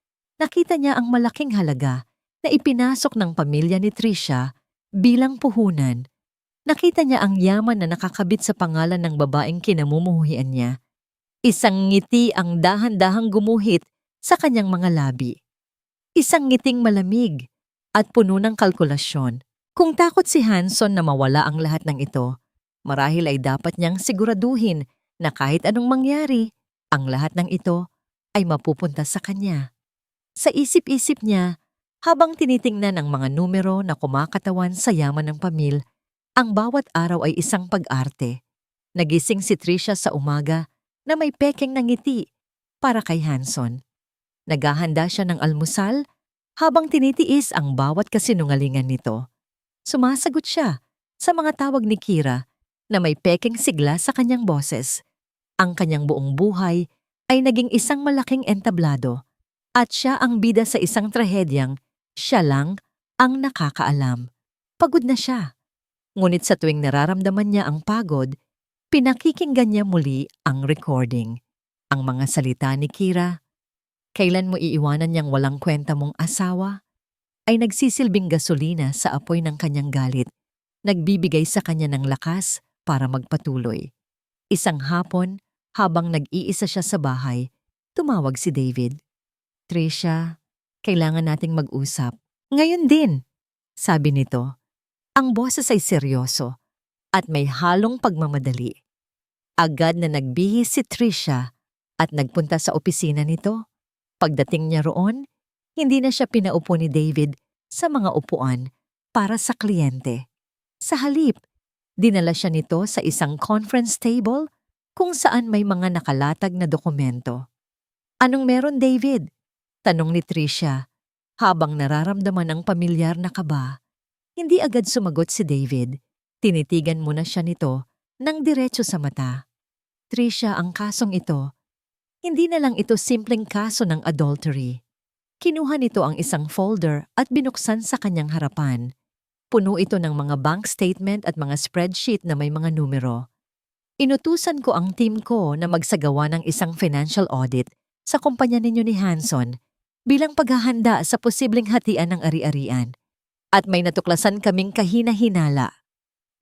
Nakita niya ang malaking halaga na ipinasok ng pamilya ni Trisha bilang puhunan. Nakita niya ang yaman na nakakabit sa pangalan ng babaeng kinamumuhian niya. Isang ngiti ang dahan-dahang gumuhit sa kanyang mga labi. Isang ngiting malamig at puno ng kalkulasyon. Kung takot si Hanson na mawala ang lahat ng ito, marahil ay dapat niyang siguraduhin na kahit anong mangyari, ang lahat ng ito ay mapupunta sa kanya. Sa isip-isip niya, habang tinitingnan ang mga numero na kumakatawan sa yaman ng pamilya, ang bawat araw ay isang pag-arte. Nagising si Trisha sa umaga na may pekeng na ngiti para kay Hanson. Naghahanda siya ng almusal habang tinitiis ang bawat kasinungalingan nito. Sumasagot siya sa mga tawag ni Kira na may pekeng sigla sa kanyang boses. Ang kanyang buong buhay ay naging isang malaking entablado at siya ang bida sa isang trahedyang siya lang ang nakakaalam. Pagod na siya. Ngunit sa tuwing nararamdaman niya ang pagod, pinakikinggan niya muli ang recording. Ang mga salita ni Kira, "Kailan mo iiwanan niyang walang kwenta mong asawa?" ay nagsisilbing gasolina sa apoy ng kanyang galit, nagbibigay sa kanya ng lakas para magpatuloy. Isang hapon, habang nag-iisa siya sa bahay, tumawag si David. "Trisha, kailangan nating mag-usap." "Ngayon din," sabi nito. Ang boses ay seryoso at may halong pagmamadali. Agad na nagbihis si Trisha at nagpunta sa opisina nito. Pagdating niya roon, hindi na siya pinaupo ni David sa mga upuan para sa kliyente. Sa halip, dinala siya nito sa isang conference table kung saan may mga nakalatag na dokumento. "Anong meron, David?" tanong ni Trisha habang nararamdaman ang pamilyar na kaba. Hindi agad sumagot si David. Tinitigan muna siya nito ng diretso sa mata. "Trisha, ang kasong ito, hindi na lang ito simpleng kaso ng adultery." Kinuha nito ang isang folder at binuksan sa kanyang harapan. Puno ito ng mga bank statement at mga spreadsheet na may mga numero. "Inutusan ko ang team ko na magsagawa ng isang financial audit sa kumpanya ninyo ni Hanson bilang paghahanda sa posibleng hatian ng ari-arian. At may natuklasan kaming kahina-hinala."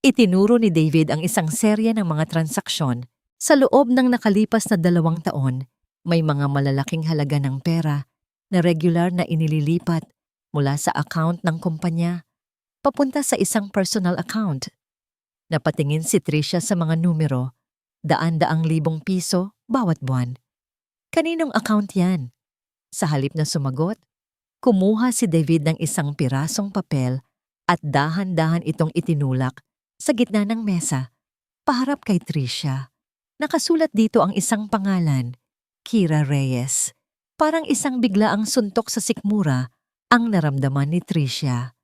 Itinuro ni David ang isang serya ng mga transaksyon. Sa loob ng nakalipas na 2 taon, may mga malalaking halaga ng pera na regular na inililipat mula sa account ng kumpanya papunta sa isang personal account. Napatingin si Trisha sa mga numero, daan-daang libong piso bawat buwan. Kaninong account yan? Sa halip na sumagot, kumuha si David ng isang pirasong papel at dahan-dahan itong itinulak sa gitna ng mesa, paharap kay Trisha. Nakasulat dito ang isang pangalan, Kira Reyes. Parang isang biglaang suntok sa sikmura ang naramdaman ni Trisha.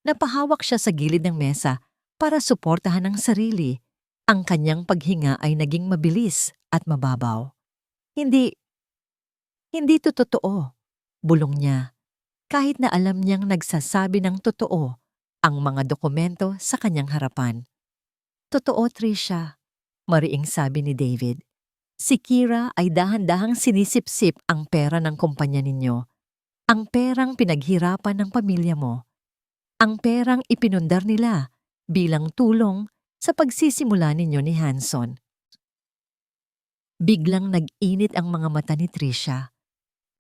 Napahawak siya sa gilid ng mesa para suportahan ang sarili. Ang kanyang paghinga ay naging mabilis at mababaw. Hindi to totoo, bulong niya. Kahit na alam niyang nagsasabi ng totoo ang mga dokumento sa kanyang harapan. "Totoo, Trisha," mariing sabi ni David. "Si Kira ay dahan-dahang sinisip-sip ang pera ng kumpanya ninyo. Ang perang pinaghirapan ng pamilya mo. Ang perang ipinundar nila bilang tulong sa pagsisimula ninyo ni Hanson." Biglang nag-init ang mga mata ni Trisha.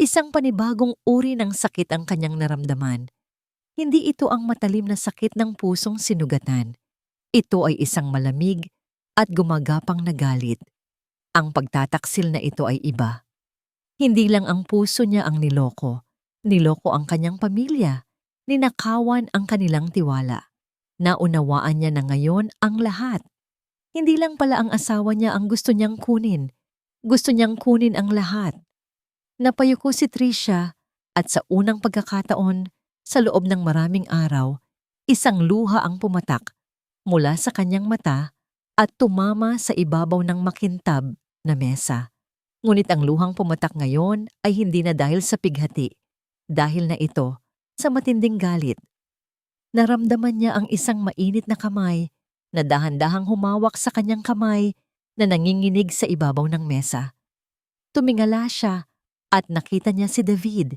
Isang panibagong uri ng sakit ang kanyang naramdaman. Hindi ito ang matalim na sakit ng pusong sinugatan. Ito ay isang malamig at gumagapang na galit. Ang pagtataksil na ito ay iba. Hindi lang ang puso niya ang niloko. Niloko ang kanyang pamilya. Ninakawan ang kanilang tiwala. Naunawaan niya na ngayon ang lahat. Hindi lang pala ang asawa niya ang gusto niyang kunin. Gusto niyang kunin ang lahat. Napayuko si Tricia at sa unang pagkakataon, sa loob ng maraming araw, isang luha ang pumatak mula sa kanyang mata at tumama sa ibabaw ng makintab na mesa. Ngunit ang luhang pumatak ngayon ay hindi na dahil sa pighati, dahil na ito sa matinding galit. Naramdaman niya ang isang mainit na kamay na dahan-dahang humawak sa kanyang kamay na nanginginig sa ibabaw ng mesa. Tumingala siya at nakita niya si David.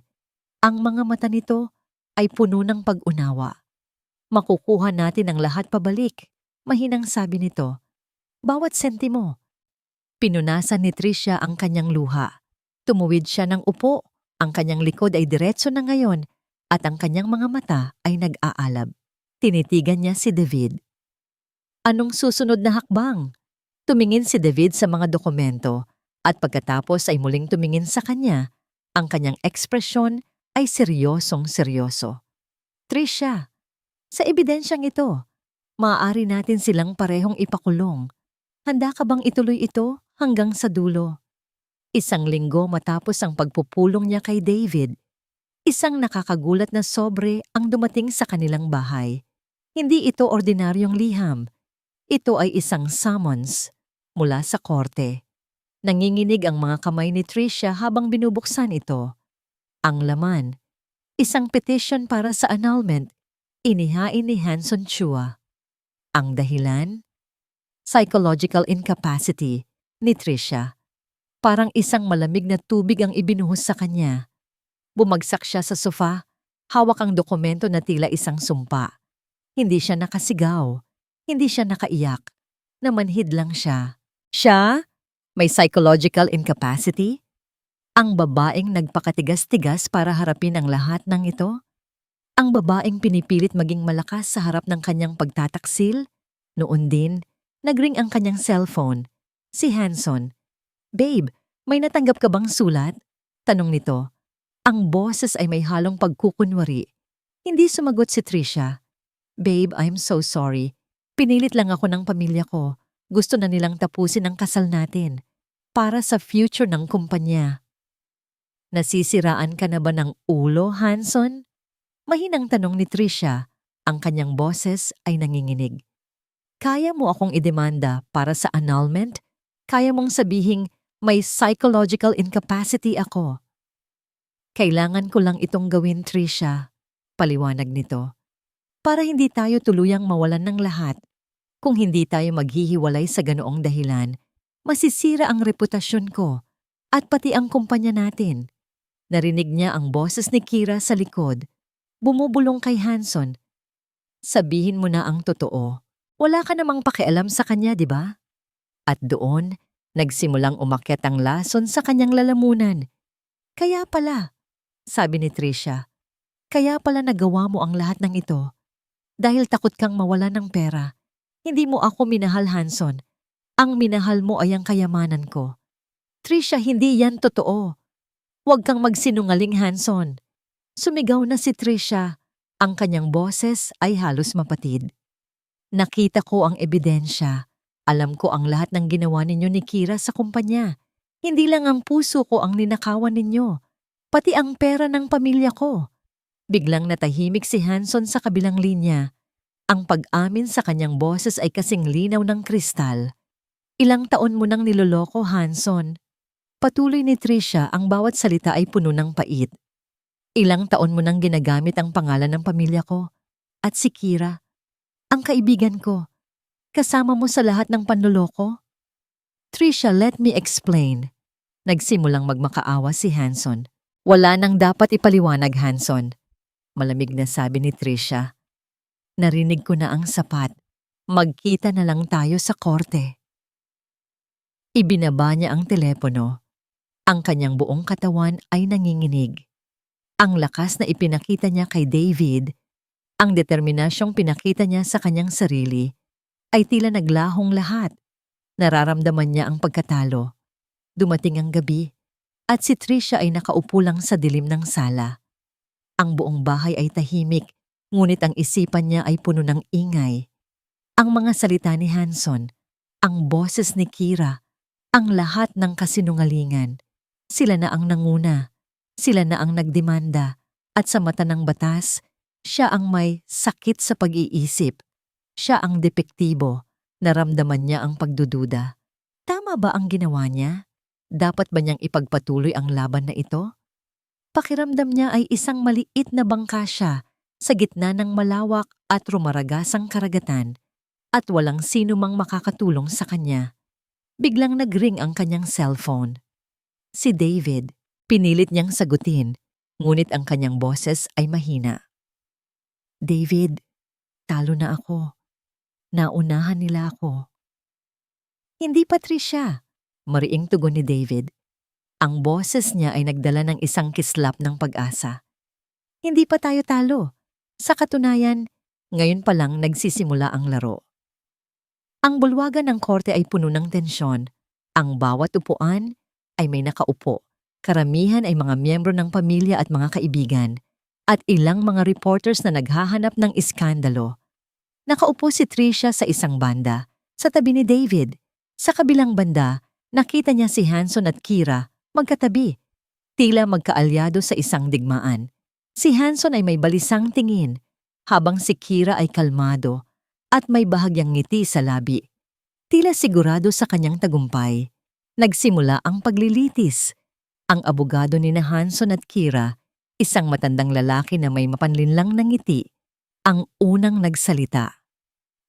Ang mga mata nito ay puno ng pag-unawa. Makukuha natin ang lahat pabalik, mahinang sabi nito. Bawat sentimo. Pinunasan ni Tricia ang kanyang luha. Tumuwid siya ng upo. Ang kanyang likod ay diretso na ngayon at ang kanyang mga mata ay nag-aalab. Tinitigan niya si David. Anong susunod na hakbang? Tumingin si David sa mga dokumento at pagkatapos ay muling tumingin sa kanya. Ang kanyang ekspresyon ay seryosong-seryoso. Tricia, sa ebidensyang ito, maaari natin silang parehong ipakulong. Handa ka bang ituloy ito hanggang sa dulo? Isang linggo matapos ang pagpupulong niya kay David, isang nakakagulat na sobre ang dumating sa kanilang bahay. Hindi ito ordinaryong liham. Ito ay isang summons mula sa korte. Nanginginig ang mga kamay ni Tricia habang binubuksan ito. Ang laman, isang petition para sa annulment, inihain ni Hanson Chua. Ang dahilan? Psychological incapacity ni Tricia. Parang isang malamig na tubig ang ibinuhos sa kanya. Bumagsak siya sa sofa, hawak ang dokumento na tila isang sumpa. Hindi siya nakasigaw, hindi siya nakaiyak, namanhid lang siya. Siya? May psychological incapacity? Ang babaeng nagpakatigas-tigas para harapin ang lahat ng ito? Ang babaeng pinipilit maging malakas sa harap ng kanyang pagtataksil? Noon din, nagring ang kanyang cellphone. Si Hanson. Babe, may natanggap ka bang sulat? Tanong nito. Ang boses ay may halong pagkukunwari. Hindi sumagot si Tricia. Babe, I'm so sorry. Pinilit lang ako ng pamilya ko. Gusto na nilang tapusin ang kasal natin. Para sa future ng kumpanya. Nasisiraan ka na ba ng ulo, Hanson? Mahinang tanong ni Tricia. Ang kanyang boses ay nanginginig. Kaya mo akong idemanda para sa annulment? Kaya mong sabihing may psychological incapacity ako? Kailangan ko lang itong gawin, Tricia. Paliwanag nito. Para hindi tayo tuluyang mawalan ng lahat. Kung hindi tayo maghihiwalay sa ganoong dahilan, masisira ang reputasyon ko at pati ang kumpanya natin. Narinig niya ang boses ni Kira sa likod. Bumubulong kay Hanson. Sabihin mo na ang totoo. Wala ka namang pakialam sa kanya, di ba? At doon, nagsimulang umakyat ang lason sa kanyang lalamunan. Kaya pala, sabi ni Tricia, kaya pala nagawa mo ang lahat ng ito. Dahil takot kang mawala ng pera. Hindi mo ako minahal, Hanson. Ang minahal mo ay ang kayamanan ko. Tricia, hindi yan totoo. Huwag kang magsinungaling, Hanson. Sumigaw na si Tricia. Ang kanyang boses ay halos mapatid. Nakita ko ang ebidensya. Alam ko ang lahat ng ginawa ninyo ni Kira sa kumpanya. Hindi lang ang puso ko ang ninakawan ninyo. Pati ang pera ng pamilya ko. Biglang natahimik si Hanson sa kabilang linya. Ang pag-amin sa kanyang boses ay kasing linaw ng kristal. Ilang taon mo nang niloloko, Hanson. Patuloy ni Tricia, ang bawat salita ay puno ng pait. Ilang taon mo nang ginagamit ang pangalan ng pamilya ko. At si Kira, ang kaibigan ko, kasama mo sa lahat ng panloloko? Tricia, let me explain. Nagsimulang magmakaawa si Hanson. Wala nang dapat ipaliwanag, Hanson. Malamig na sabi ni Tricia. Narinig ko na ang sapat. Magkita na lang tayo sa korte. Ibinaba niya ang telepono. Ang kanyang buong katawan ay nanginginig. Ang lakas na ipinakita niya kay David, ang determinasyong pinakita niya sa kanyang sarili, ay tila naglahong lahat. Nararamdaman niya ang pagkatalo. Dumating ang gabi, at si Tricia ay nakaupo lang sa dilim ng sala. Ang buong bahay ay tahimik, ngunit ang isipan niya ay puno ng ingay. Ang mga salita ni Hanson, ang boses ni Kira, ang lahat ng kasinungalingan. Sila na ang nanguna. Sila na ang nagdemanda at sa mata ng batas, siya ang may sakit sa pag-iisip. Siya ang depektibo. Naramdaman niya ang pagdududa. Tama ba ang ginawa niya? Dapat ba niyang ipagpatuloy ang laban na ito? Pakiramdam niya ay isang maliit na bangka siya sa gitna ng malawak at rumaragasang karagatan at walang sino mang makakatulong sa kanya. Biglang nagring ang kanyang cellphone. Si David, pinilit niyang sagutin, ngunit ang kanyang boses ay mahina. David, talo na ako. Naunahan nila ako. Hindi Patricia, mariing tugon ni David. Ang boses niya ay nagdala ng isang kislap ng pag-asa. Hindi pa tayo talo. Sa katunayan, ngayon pa lang nagsisimula ang laro. Ang bulwagan ng korte ay puno ng tensyon. Ang bawat upuan ay may nakaupo. Karamihan ay mga miyembro ng pamilya at mga kaibigan. At ilang mga reporters na naghahanap ng iskandalo. Nakaupo si Tricia sa isang banda, sa tabi ni David. Sa kabilang banda, nakita niya si Hanson at Kira, magkatabi. Tila magkaalyado sa isang digmaan. Si Hanson ay may balisang tingin, habang si Kira ay kalmado at may bahagyang ngiti sa labi. Tila sigurado sa kanyang tagumpay. Nagsimula ang paglilitis. Ang abogado ni Hanson at Kira, isang matandang lalaki na may mapanlinlang na ngiti, ang unang nagsalita.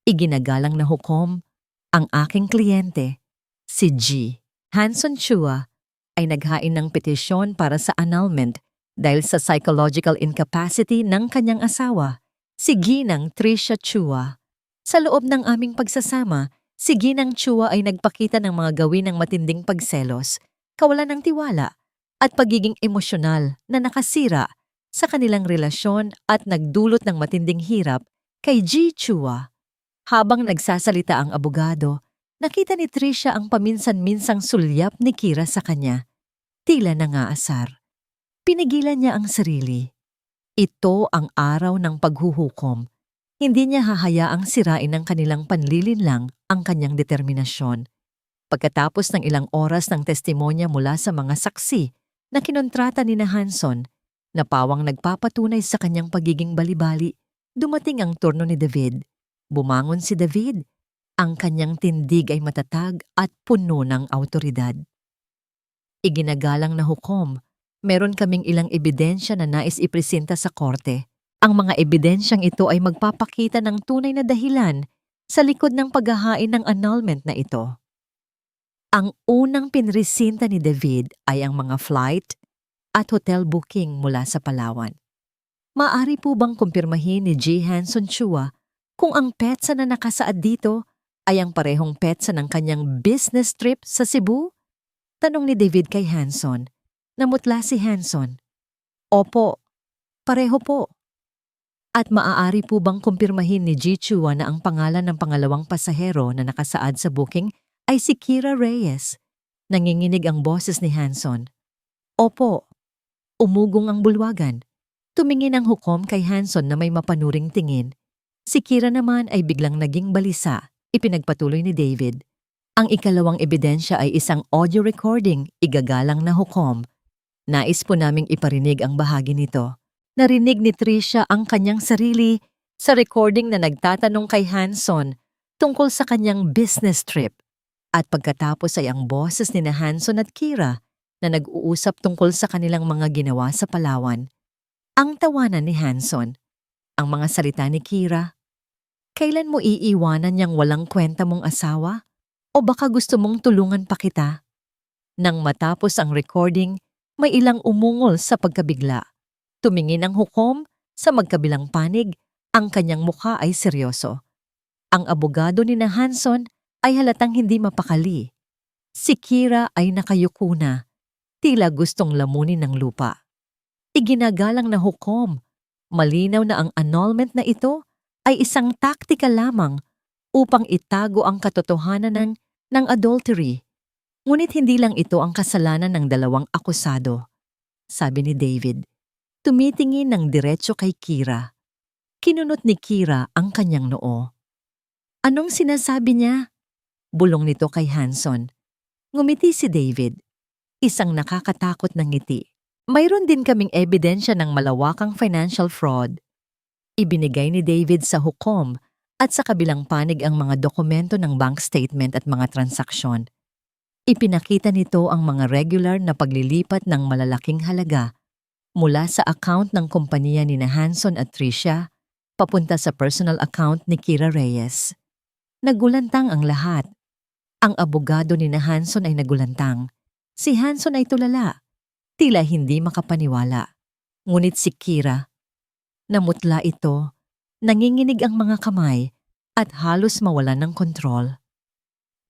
Iginagalang na hukom, ang aking kliyente, si G. Hanson Chua, ay naghain ng petisyon para sa annulment dahil sa psychological incapacity ng kanyang asawa, si Ginang Tricia Chua. Sa loob ng aming pagsasama, si Ginang Chua ay nagpakita ng mga gawin ng matinding pagselos, kawalan ng tiwala, at pagiging emosyonal na nakasira sa kanilang relasyon at nagdulot ng matinding hirap kay G. Chua. Habang nagsasalita ang abogado, nakita ni Tricia ang paminsan-minsang sulyap ni Kira sa kanya. Tila nangaasar. Pinigilan niya ang sarili. Ito ang araw ng paghuhukom. Hindi niya hahayaang sirain ng kanilang panlilinlang ang kanyang determinasyon. Pagkatapos ng ilang oras ng testimonya mula sa mga saksi na kinontrata ni Hanson, na pawang nagpapatunay sa kanyang pagiging balibali, dumating ang turno ni David. Bumangon si David. Ang kanyang tindig ay matatag at puno ng awtoridad. Iginagalang na hukom, meron kaming ilang ebidensya na nais ipresenta sa korte. Ang mga ebidensyang ito ay magpapakita ng tunay na dahilan sa likod ng paghahain ng annulment na ito. Ang unang pinresinta ni David ay ang mga flight at hotel booking mula sa Palawan. Maaari po bang kumpirmahin ni G. Hanson Chua kung ang petsa na nakasaad dito ay ang parehong petsa ng kanyang business trip sa Cebu? Tanong ni David kay Hanson. Namutla si Hanson. Opo, pareho po. At maaari po bang kumpirmahin ni G. Chua na ang pangalan ng pangalawang pasahero na nakasaad sa booking ay si Kira Reyes? Nanginginig ang boses ni Hanson. Opo. Umugong ang bulwagan. Tumingin ang hukom kay Hanson na may mapanuring tingin. Si Kira naman ay biglang naging balisa, ipinagpatuloy ni David. Ang ikalawang ebidensya ay isang audio recording, igagalang na hukom. Nais po naming iparinig ang bahagi nito. Narinig ni Tricia ang kanyang sarili sa recording na nagtatanong kay Hanson tungkol sa kanyang business trip. At pagkatapos ay ang boses ni Hanson at Kira na nag-uusap tungkol sa kanilang mga ginawa sa Palawan. Ang tawanan ni Hanson. Ang mga salita ni Kira. Kailan mo iiwanan niyang walang kwenta mong asawa? O baka gusto mong tulungan pa kita? Nang matapos ang recording, may ilang umungol sa pagkabigla. Tumingin ang hukom sa magkabilang panig, ang kanyang mukha ay seryoso. Ang abogado ni Hanson ay halatang hindi mapakali. Si Kira ay nakayuko na, tila gustong lamunin ng lupa. Iginagalang na hukom, malinaw na ang annulment na ito ay isang taktika lamang upang itago ang katotohanan ng adultery. Ngunit hindi lang ito ang kasalanan ng dalawang akusado, sabi ni David. Tumitingin ng diretso kay Kira. Kinunot ni Kira ang kanyang noo. Anong sinasabi niya? Bulong nito kay Hanson. Ngumiti si David. Isang nakakatakot na ngiti. Mayroon din kaming ebidensya ng malawakang financial fraud. Ibinigay ni David sa hukom at sa kabilang panig ang mga dokumento ng bank statement at mga transaksyon. Ipinakita nito ang mga regular na paglilipat ng malalaking halaga mula sa account ng kumpanya ni Hanson at Tricia papunta sa personal account ni Kira Reyes. Nagulantang ang lahat. Ang abogado ni Hanson ay nagulantang. Si Hanson ay tulala. Tila hindi makapaniwala. Ngunit si Kira, namutla ito, nanginginig ang mga kamay at halos mawalan ng kontrol.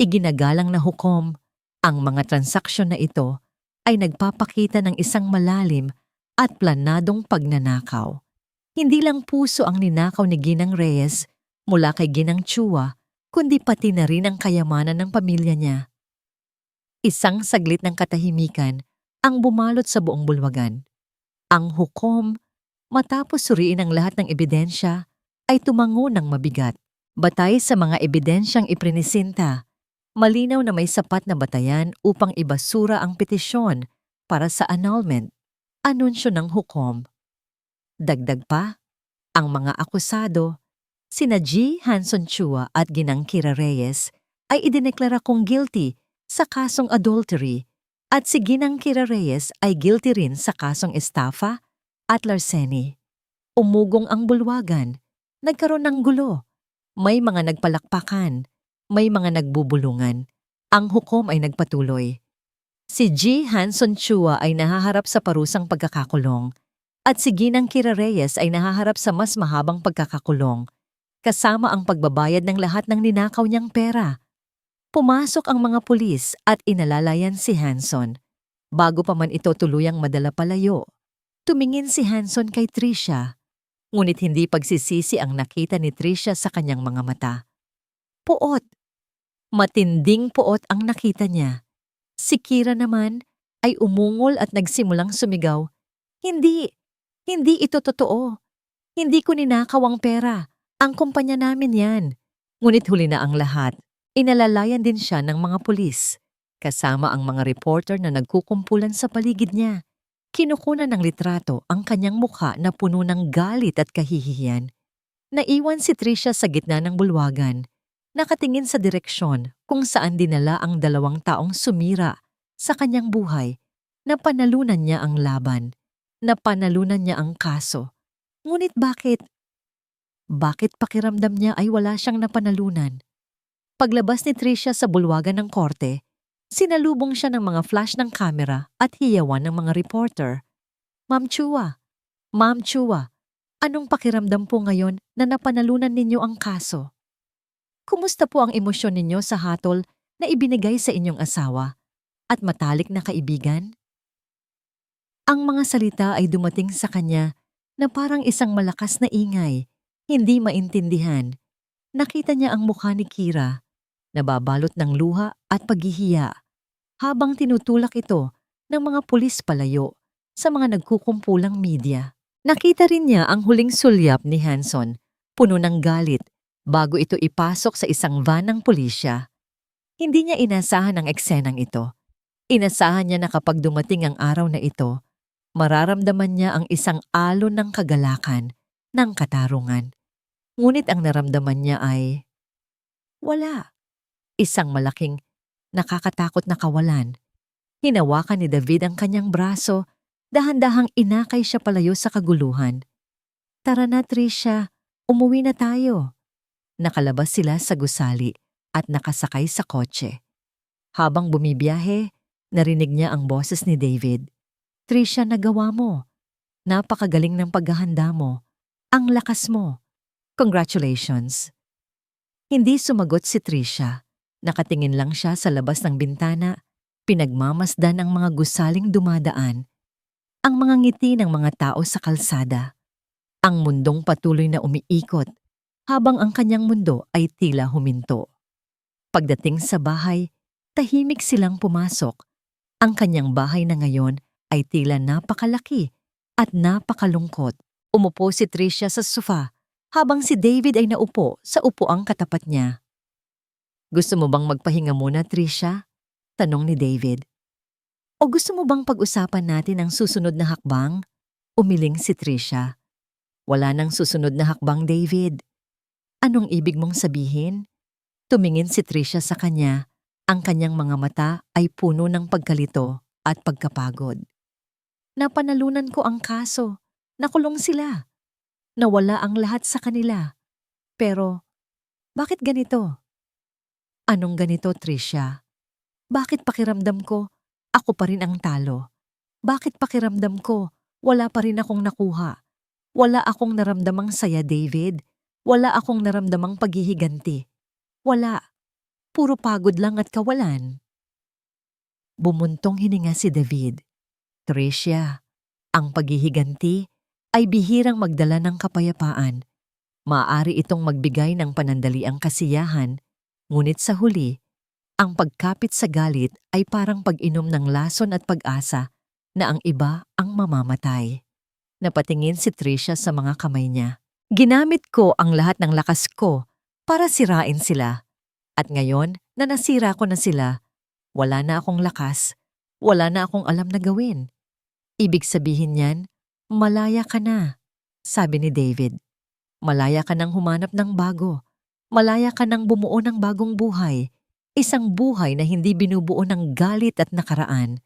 Iginagalang na hukom, ang mga transaksyon na ito ay nagpapakita ng isang malalim at planadong pagnanakaw. Hindi lang puso ang ninakaw ni Ginang Reyes mula kay Ginang Chua, kundi pati na rin ang kayamanan ng pamilya niya. Isang saglit ng katahimikan ang bumalot sa buong bulwagan. Ang hukom, matapos suriin ang lahat ng ebidensya, ay tumango ng mabigat. Batay sa mga ebidensyang iprinisinta, malinaw na may sapat na batayan upang ibasura ang petisyon para sa annulment, anunsyo ng hukom. Dagdag pa, ang mga akusado, sina G. Hanson Chua at Ginang Kira Reyes, ay idineklara kong guilty sa kasong adultery at si Ginang Kira Reyes ay guilty rin sa kasong estafa at larceny. Umugong ang bulwagan, nagkaroon ng gulo. May mga nagpalakpakan, may mga nagbubulungan. Ang hukom ay nagpatuloy. Si G. Hanson Chua ay nahaharap sa parusang pagkakakulong at si Ginang Kira Reyes ay nahaharap sa mas mahabang pagkakakulong, kasama ang pagbabayad ng lahat ng ninakaw niyang pera. Pumasok ang mga pulis at inalalayan si Hanson. Bago pa man ito tuluyang madala palayo, tumingin si Hanson kay Tricia. Ngunit hindi pagsisisi ang nakita ni Tricia sa kanyang mga mata. Puot. Matinding puot ang nakita niya. Si Kira naman ay umungol at nagsimulang sumigaw, Hindi ito totoo. Hindi ko ninakaw ang pera. Ang kumpanya namin yan. Ngunit huli na ang lahat. Inalalayan din siya ng mga pulis, kasama ang mga reporter na nagkukumpulan sa paligid niya. Kinukunan ng litrato ang kanyang mukha na puno ng galit at kahihiyan. Naiwan si Tricia sa gitna ng bulwagan, nakatingin sa direksyon kung saan dinala ang 2 taong sumira sa kanyang buhay. Napanalunan niya ang laban, napanalunan niya ang kaso. Ngunit bakit? Bakit pakiramdam niya ay wala siyang napanalunan? Paglabas ni Tricia sa bulwagan ng korte, sinalubong siya ng mga flash ng kamera at hiyawan ng mga reporter. Ma'am Chua, anong pakiramdam po ngayon na napanalunan ninyo ang kaso? Kumusta po ang emosyon ninyo sa hatol na ibinigay sa inyong asawa at matalik na kaibigan? Ang mga salita ay dumating sa kanya na parang isang malakas na ingay, hindi maintindihan. Nakita niya ang mukha ni Kira, nababalot ng luha at paghihiya, habang tinutulak ito ng mga pulis palayo sa mga nagkukumpulang media. Nakita rin niya ang huling sulyap ni Hanson, puno ng galit, bago ito ipasok sa isang van ng pulisya. Hindi niya inasahan ang eksenang ito. Inasahan niya na kapag dumating ang araw na ito, mararamdaman niya ang isang alon ng kagalakan, ng katarungan. Ngunit ang naramdaman niya ay wala. Isang malaking, nakakatakot na kawalan. Hinawakan ni David ang kanyang braso, dahan-dahang inakay siya palayo sa kaguluhan. Tara na, Tricia, umuwi na tayo. Nakalabas sila sa gusali at nakasakay sa kotse. Habang bumibiyahe, narinig niya ang boses ni David. Tricia, nagawa mo. Napakagaling ng paghahanda mo. Ang lakas mo. Congratulations. Hindi sumagot si Tricia. Nakatingin lang siya sa labas ng bintana, pinagmamasdan ang mga gusaling dumadaan, ang mga ngiti ng mga tao sa kalsada. Ang mundong patuloy na umiikot, habang ang kanyang mundo ay tila huminto. Pagdating sa bahay, tahimik silang pumasok. Ang kanyang bahay na ngayon ay tila napakalaki at napakalungkot. Umupo si Tricia sa sofa, habang si David ay naupo sa upuang katapat niya. Gusto mo bang magpahinga muna, Tricia? Tanong ni David. O gusto mo bang pag-usapan natin ang susunod na hakbang? Umiling si Tricia. Wala nang susunod na hakbang, David. Anong ibig mong sabihin? Tumingin si Tricia sa kanya. Ang kanyang mga mata ay puno ng pagkalito at pagkapagod. Napanalunan ko ang kaso. Nakulong sila. Nawala ang lahat sa kanila. Pero, bakit ganito? Anong ganito, Tricia? Bakit pakiramdam ko, ako pa rin ang talo? Bakit pakiramdam ko, wala pa rin akong nakuha? Wala akong naramdamang saya, David. Wala akong naramdamang paghihiganti. Wala. Puro pagod lang at kawalan. Bumuntong hininga si David. Tricia, ang paghihiganti ay bihirang magdala ng kapayapaan. Maaari itong magbigay ng panandaliang kasiyahan, ngunit sa huli, ang pagkapit sa galit ay parang pag-inom ng lason at pag-asa na ang iba ang mamamatay. Napatingin si Tricia sa mga kamay niya. Ginamit ko ang lahat ng lakas ko para sirain sila. At ngayon na nasira ko na sila, wala na akong lakas, wala na akong alam na gawin. Ibig sabihin niyan, malaya ka na, sabi ni David. Malaya ka nang humanap ng bago. Malaya ka nang bumuo ng bagong buhay. Isang buhay na hindi binubuo ng galit at nakaraan.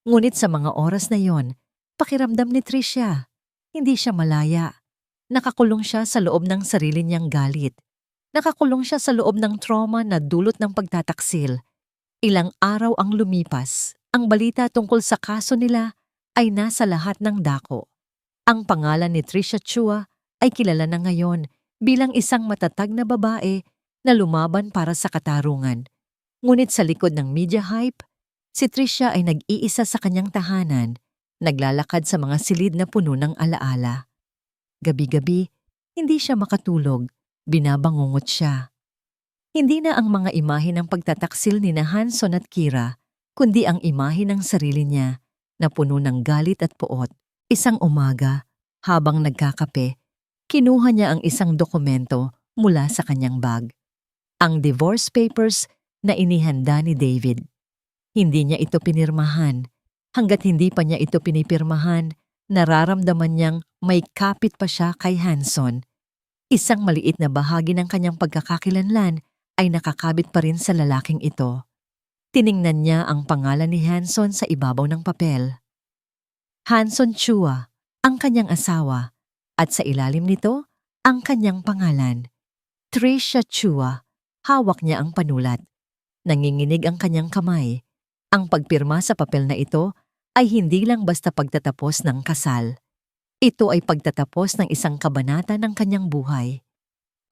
Ngunit sa mga oras na yon, pakiramdam ni Tricia, hindi siya malaya. Nakakulong siya sa loob ng sarili niyang galit. Nakakulong siya sa loob ng trauma na dulot ng pagtataksil. Ilang araw ang lumipas, ang balita tungkol sa kaso nila ay nasa lahat ng dako. Ang pangalan ni Tricia Chua ay kilala na ngayon bilang isang matatag na babae na lumaban para sa katarungan. Ngunit sa likod ng media hype, si Tricia ay nag-iisa sa kanyang tahanan, naglalakad sa mga silid na puno ng alaala. Gabi-gabi, hindi siya makatulog, binabangungot siya. Hindi na ang mga imahe ng pagtataksil ni Hanson at Kira, kundi ang imahe ng sarili niya na puno ng galit at puot. Isang umaga, habang nagkakape, kinuha niya ang isang dokumento mula sa kanyang bag. Ang divorce papers na inihanda ni David. Hindi niya ito pinirmahan. Hanggat hindi pa niya ito pinipirmahan, nararamdaman niyang may kapit pa siya kay Hanson. Isang maliit na bahagi ng kanyang pagkakakilanlan ay nakakabit pa rin sa lalaking ito. Tiningnan niya ang pangalan ni Hanson sa ibabaw ng papel. Hanson Chua, ang kanyang asawa, at sa ilalim nito, ang kanyang pangalan. Tricia Chua, hawak niya ang panulat. Nanginginig ang kanyang kamay. Ang pagpirma sa papel na ito ay hindi lang basta pagtatapos ng kasal. Ito ay pagtatapos ng isang kabanata ng kanyang buhay.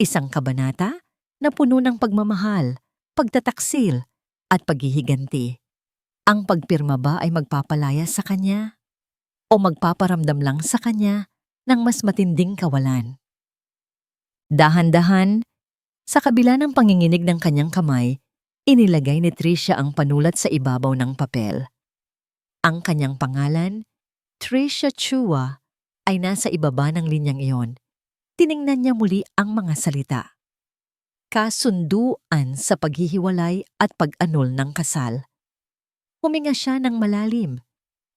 Isang kabanata na puno ng pagmamahal, pagtataksil, at paghihiganti. Ang pagpirma ba ay magpapalaya sa kanya? O magpaparamdam lang sa kanya ng mas matinding kawalan? Dahan-dahan, sa kabila ng panginginig ng kanyang kamay, inilagay ni Tricia ang panulat sa ibabaw ng papel. Ang kanyang pangalan, Tricia Chua, ay nasa ibaba ng linyang iyon. Tiningnan niya muli ang mga salita. Kasunduan sa paghihiwalay at pag-anul ng kasal. Huminga siya ng malalim.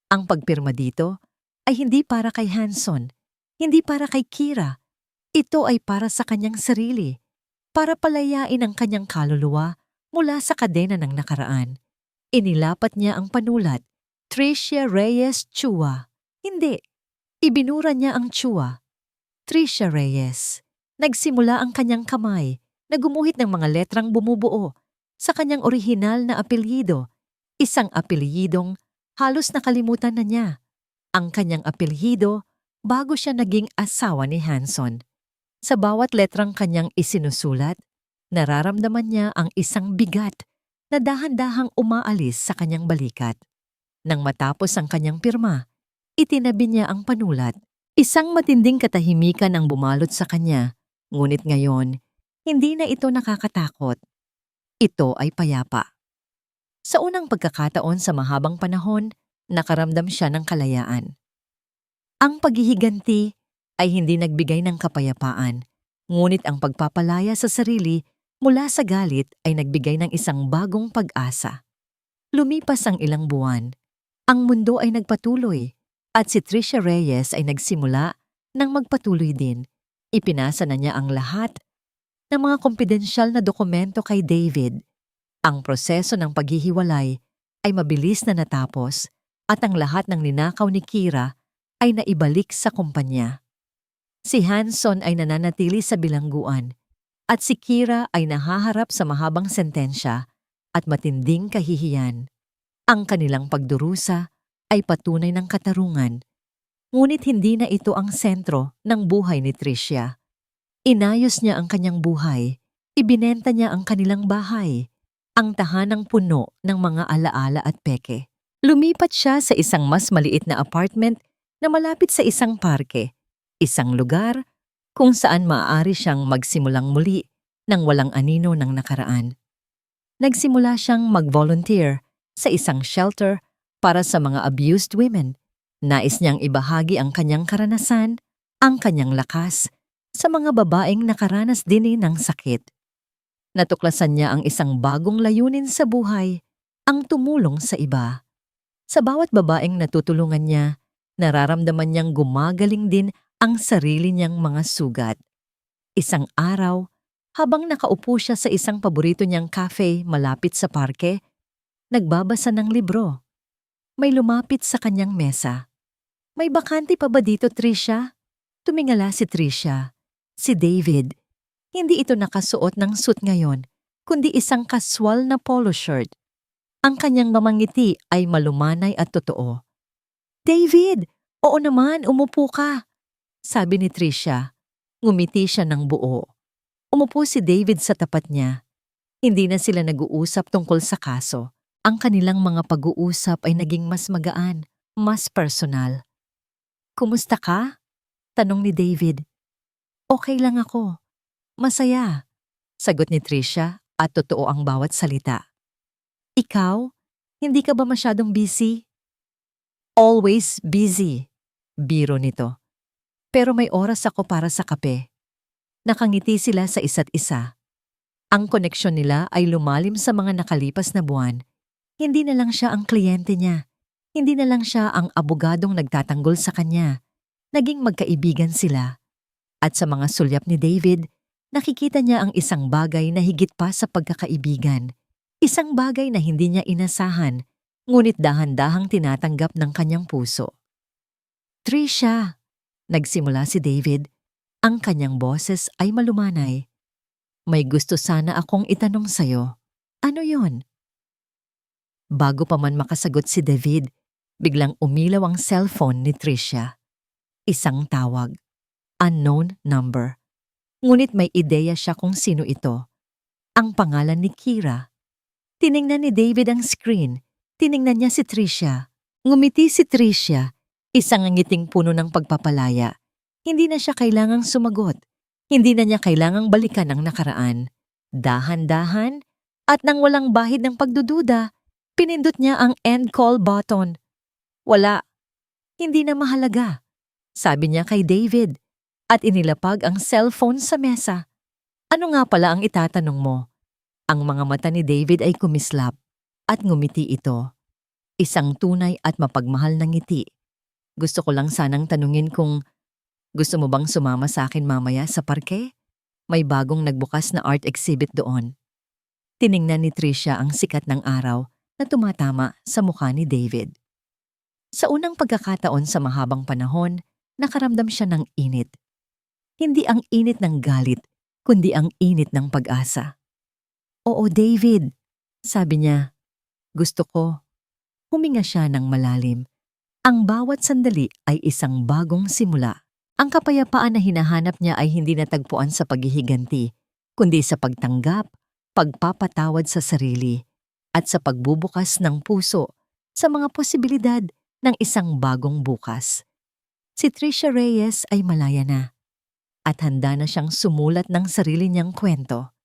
Ang pagpirma dito ay hindi para kay Hanson, hindi para kay Kira. Ito ay para sa kanyang sarili, para palayain ang kanyang kaluluwa mula sa kadena ng nakaraan. Inilapat niya ang panulat, Tricia Reyes Chua. Hindi, ibinura niya ang Chua. Tricia Reyes. Nagsimula ang kanyang kamay na gumuhit ng mga letrang bumubuo sa kanyang orihinal na apelyido, isang apelyidong halos nakalimutan na niya. Ang kanyang apelyido bago siya naging asawa ni Hanson. Sa bawat letrang kanyang isinusulat, nararamdaman niya ang isang bigat na dahan-dahang umaalis sa kanyang balikat. Nang matapos ang kanyang pirma, itinabi niya ang panulat. Isang matinding katahimikan ang bumalot sa kanya, ngunit ngayon, hindi na ito nakakatakot. Ito ay payapa. Sa unang pagkakataon sa mahabang panahon, nakaramdam siya ng kalayaan. Ang paghihiganti ay hindi nagbigay ng kapayapaan, ngunit ang pagpapalaya sa sarili mula sa galit ay nagbigay ng isang bagong pag-asa. Lumipas ang ilang buwan. Ang mundo ay nagpatuloy at si Trisha Reyes ay nagsimula nang magpatuloy din. Ipinasa na niya ang lahat ng mga kumpidensyal na dokumento kay David. Ang proseso ng paghihiwalay ay mabilis na natapos at ang lahat ng ninakaw ni Kira ay naibalik sa kumpanya. Si Hanson ay nananatili sa bilangguan at si Kira ay nahaharap sa mahabang sentensya at matinding kahihiyan. Ang kanilang pagdurusa ay patunay ng katarungan, ngunit hindi na ito ang sentro ng buhay ni Tricia. Inayos niya ang kanyang buhay, ibinenta niya ang kanilang bahay, ang tahanang puno ng mga alaala at peke. Lumipat siya sa isang mas maliit na apartment na malapit sa isang parke, isang lugar kung saan maaari siyang magsimulang muli ng walang anino ng nakaraan. Nagsimula siyang mag-volunteer sa isang shelter para sa mga abused women. Nais niyang ibahagi ang kanyang karanasan, ang kanyang lakas, sa mga babaeng nakaranas din ng sakit. Natuklasan niya ang isang bagong layunin sa buhay, ang tumulong sa iba. Sa bawat babaeng natutulungan niya, nararamdaman niyang gumagaling din ang sarili niyang mga sugat. Isang araw, habang nakaupo siya sa isang paborito niyang cafe malapit sa parke, nagbabasa ng libro. May lumapit sa kanyang mesa. "May bakante pa ba dito, Tricia?" Tumingala si Tricia. Si David. Hindi ito nakasuot ng suit ngayon, kundi isang kaswal na polo shirt. Ang kanyang mamangiti ay malumanay at totoo. "David, oo naman, umupo ka," sabi ni Tricia. Ngumiti siya ng buo. Umupo si David sa tapat niya. Hindi na sila nag-uusap tungkol sa kaso. Ang kanilang mga pag-uusap ay naging mas magaan, mas personal. "Kumusta ka?" tanong ni David. "Okay lang ako. Masaya," sagot ni Tricia at totoo ang bawat salita. "Ikaw, hindi ka ba masyadong busy?" "Always busy," biro nito. "Pero may oras ako para sa kape." Nakangiti sila sa isa't isa. Ang koneksyon nila ay lumalim sa mga nakalipas na buwan. Hindi na lang siya ang kliyente niya. Hindi na lang siya ang abogadong nagtatanggol sa kanya. Naging magkaibigan sila. At sa mga sulyap ni David, nakikita niya ang isang bagay na higit pa sa pagkakaibigan. Isang bagay na hindi niya inasahan, ngunit dahan-dahang tinatanggap ng kanyang puso. "Tricia," nagsimula si David. Ang kanyang boses ay malumanay. "May gusto sana akong itanong sa'yo." "Ano yon?" Bago pa man makasagot si David, biglang umilaw ang cellphone ni Tricia. Isang tawag. Unknown number. Ngunit may ideya siya kung sino ito. Ang pangalan ni Kira. Tiningnan ni David ang screen. Tiningnan niya si Tricia. Ngumiti si Tricia. Isang ngiting puno ng pagpapalaya. Hindi na siya kailangang sumagot. Hindi na niya kailangang balikan ang nakaraan. Dahan-dahan at nang walang bahid ng pagdududa, pinindot niya ang end call button. "Wala. Hindi na mahalaga," sabi niya kay David at inilapag ang cellphone sa mesa. "Ano nga pala ang itatanong mo?" Ang mga mata ni David ay kumislap at ngumiti ito. Isang tunay at mapagmahal na ngiti. "Gusto ko lang sanang tanungin kung gusto mo bang sumama sa akin mamaya sa parke? May bagong nagbukas na art exhibit doon." Tiningnan ni Tricia ang sikat ng araw na tumatama sa mukha ni David. Sa unang pagkakataon sa mahabang panahon, nakaramdam siya ng init. Hindi ang init ng galit, kundi ang init ng pag-asa. "Oo, David," sabi niya. "Gusto ko." Huminga siya ng malalim. Ang bawat sandali ay isang bagong simula. Ang kapayapaan na hinahanap niya ay hindi natagpuan sa paghihiganti, kundi sa pagtanggap, pagpapatawad sa sarili, at sa pagbubukas ng puso sa mga posibilidad ng isang bagong bukas. Si Tricia Reyes ay malaya na at handa na siyang sumulat ng sarili niyang kwento.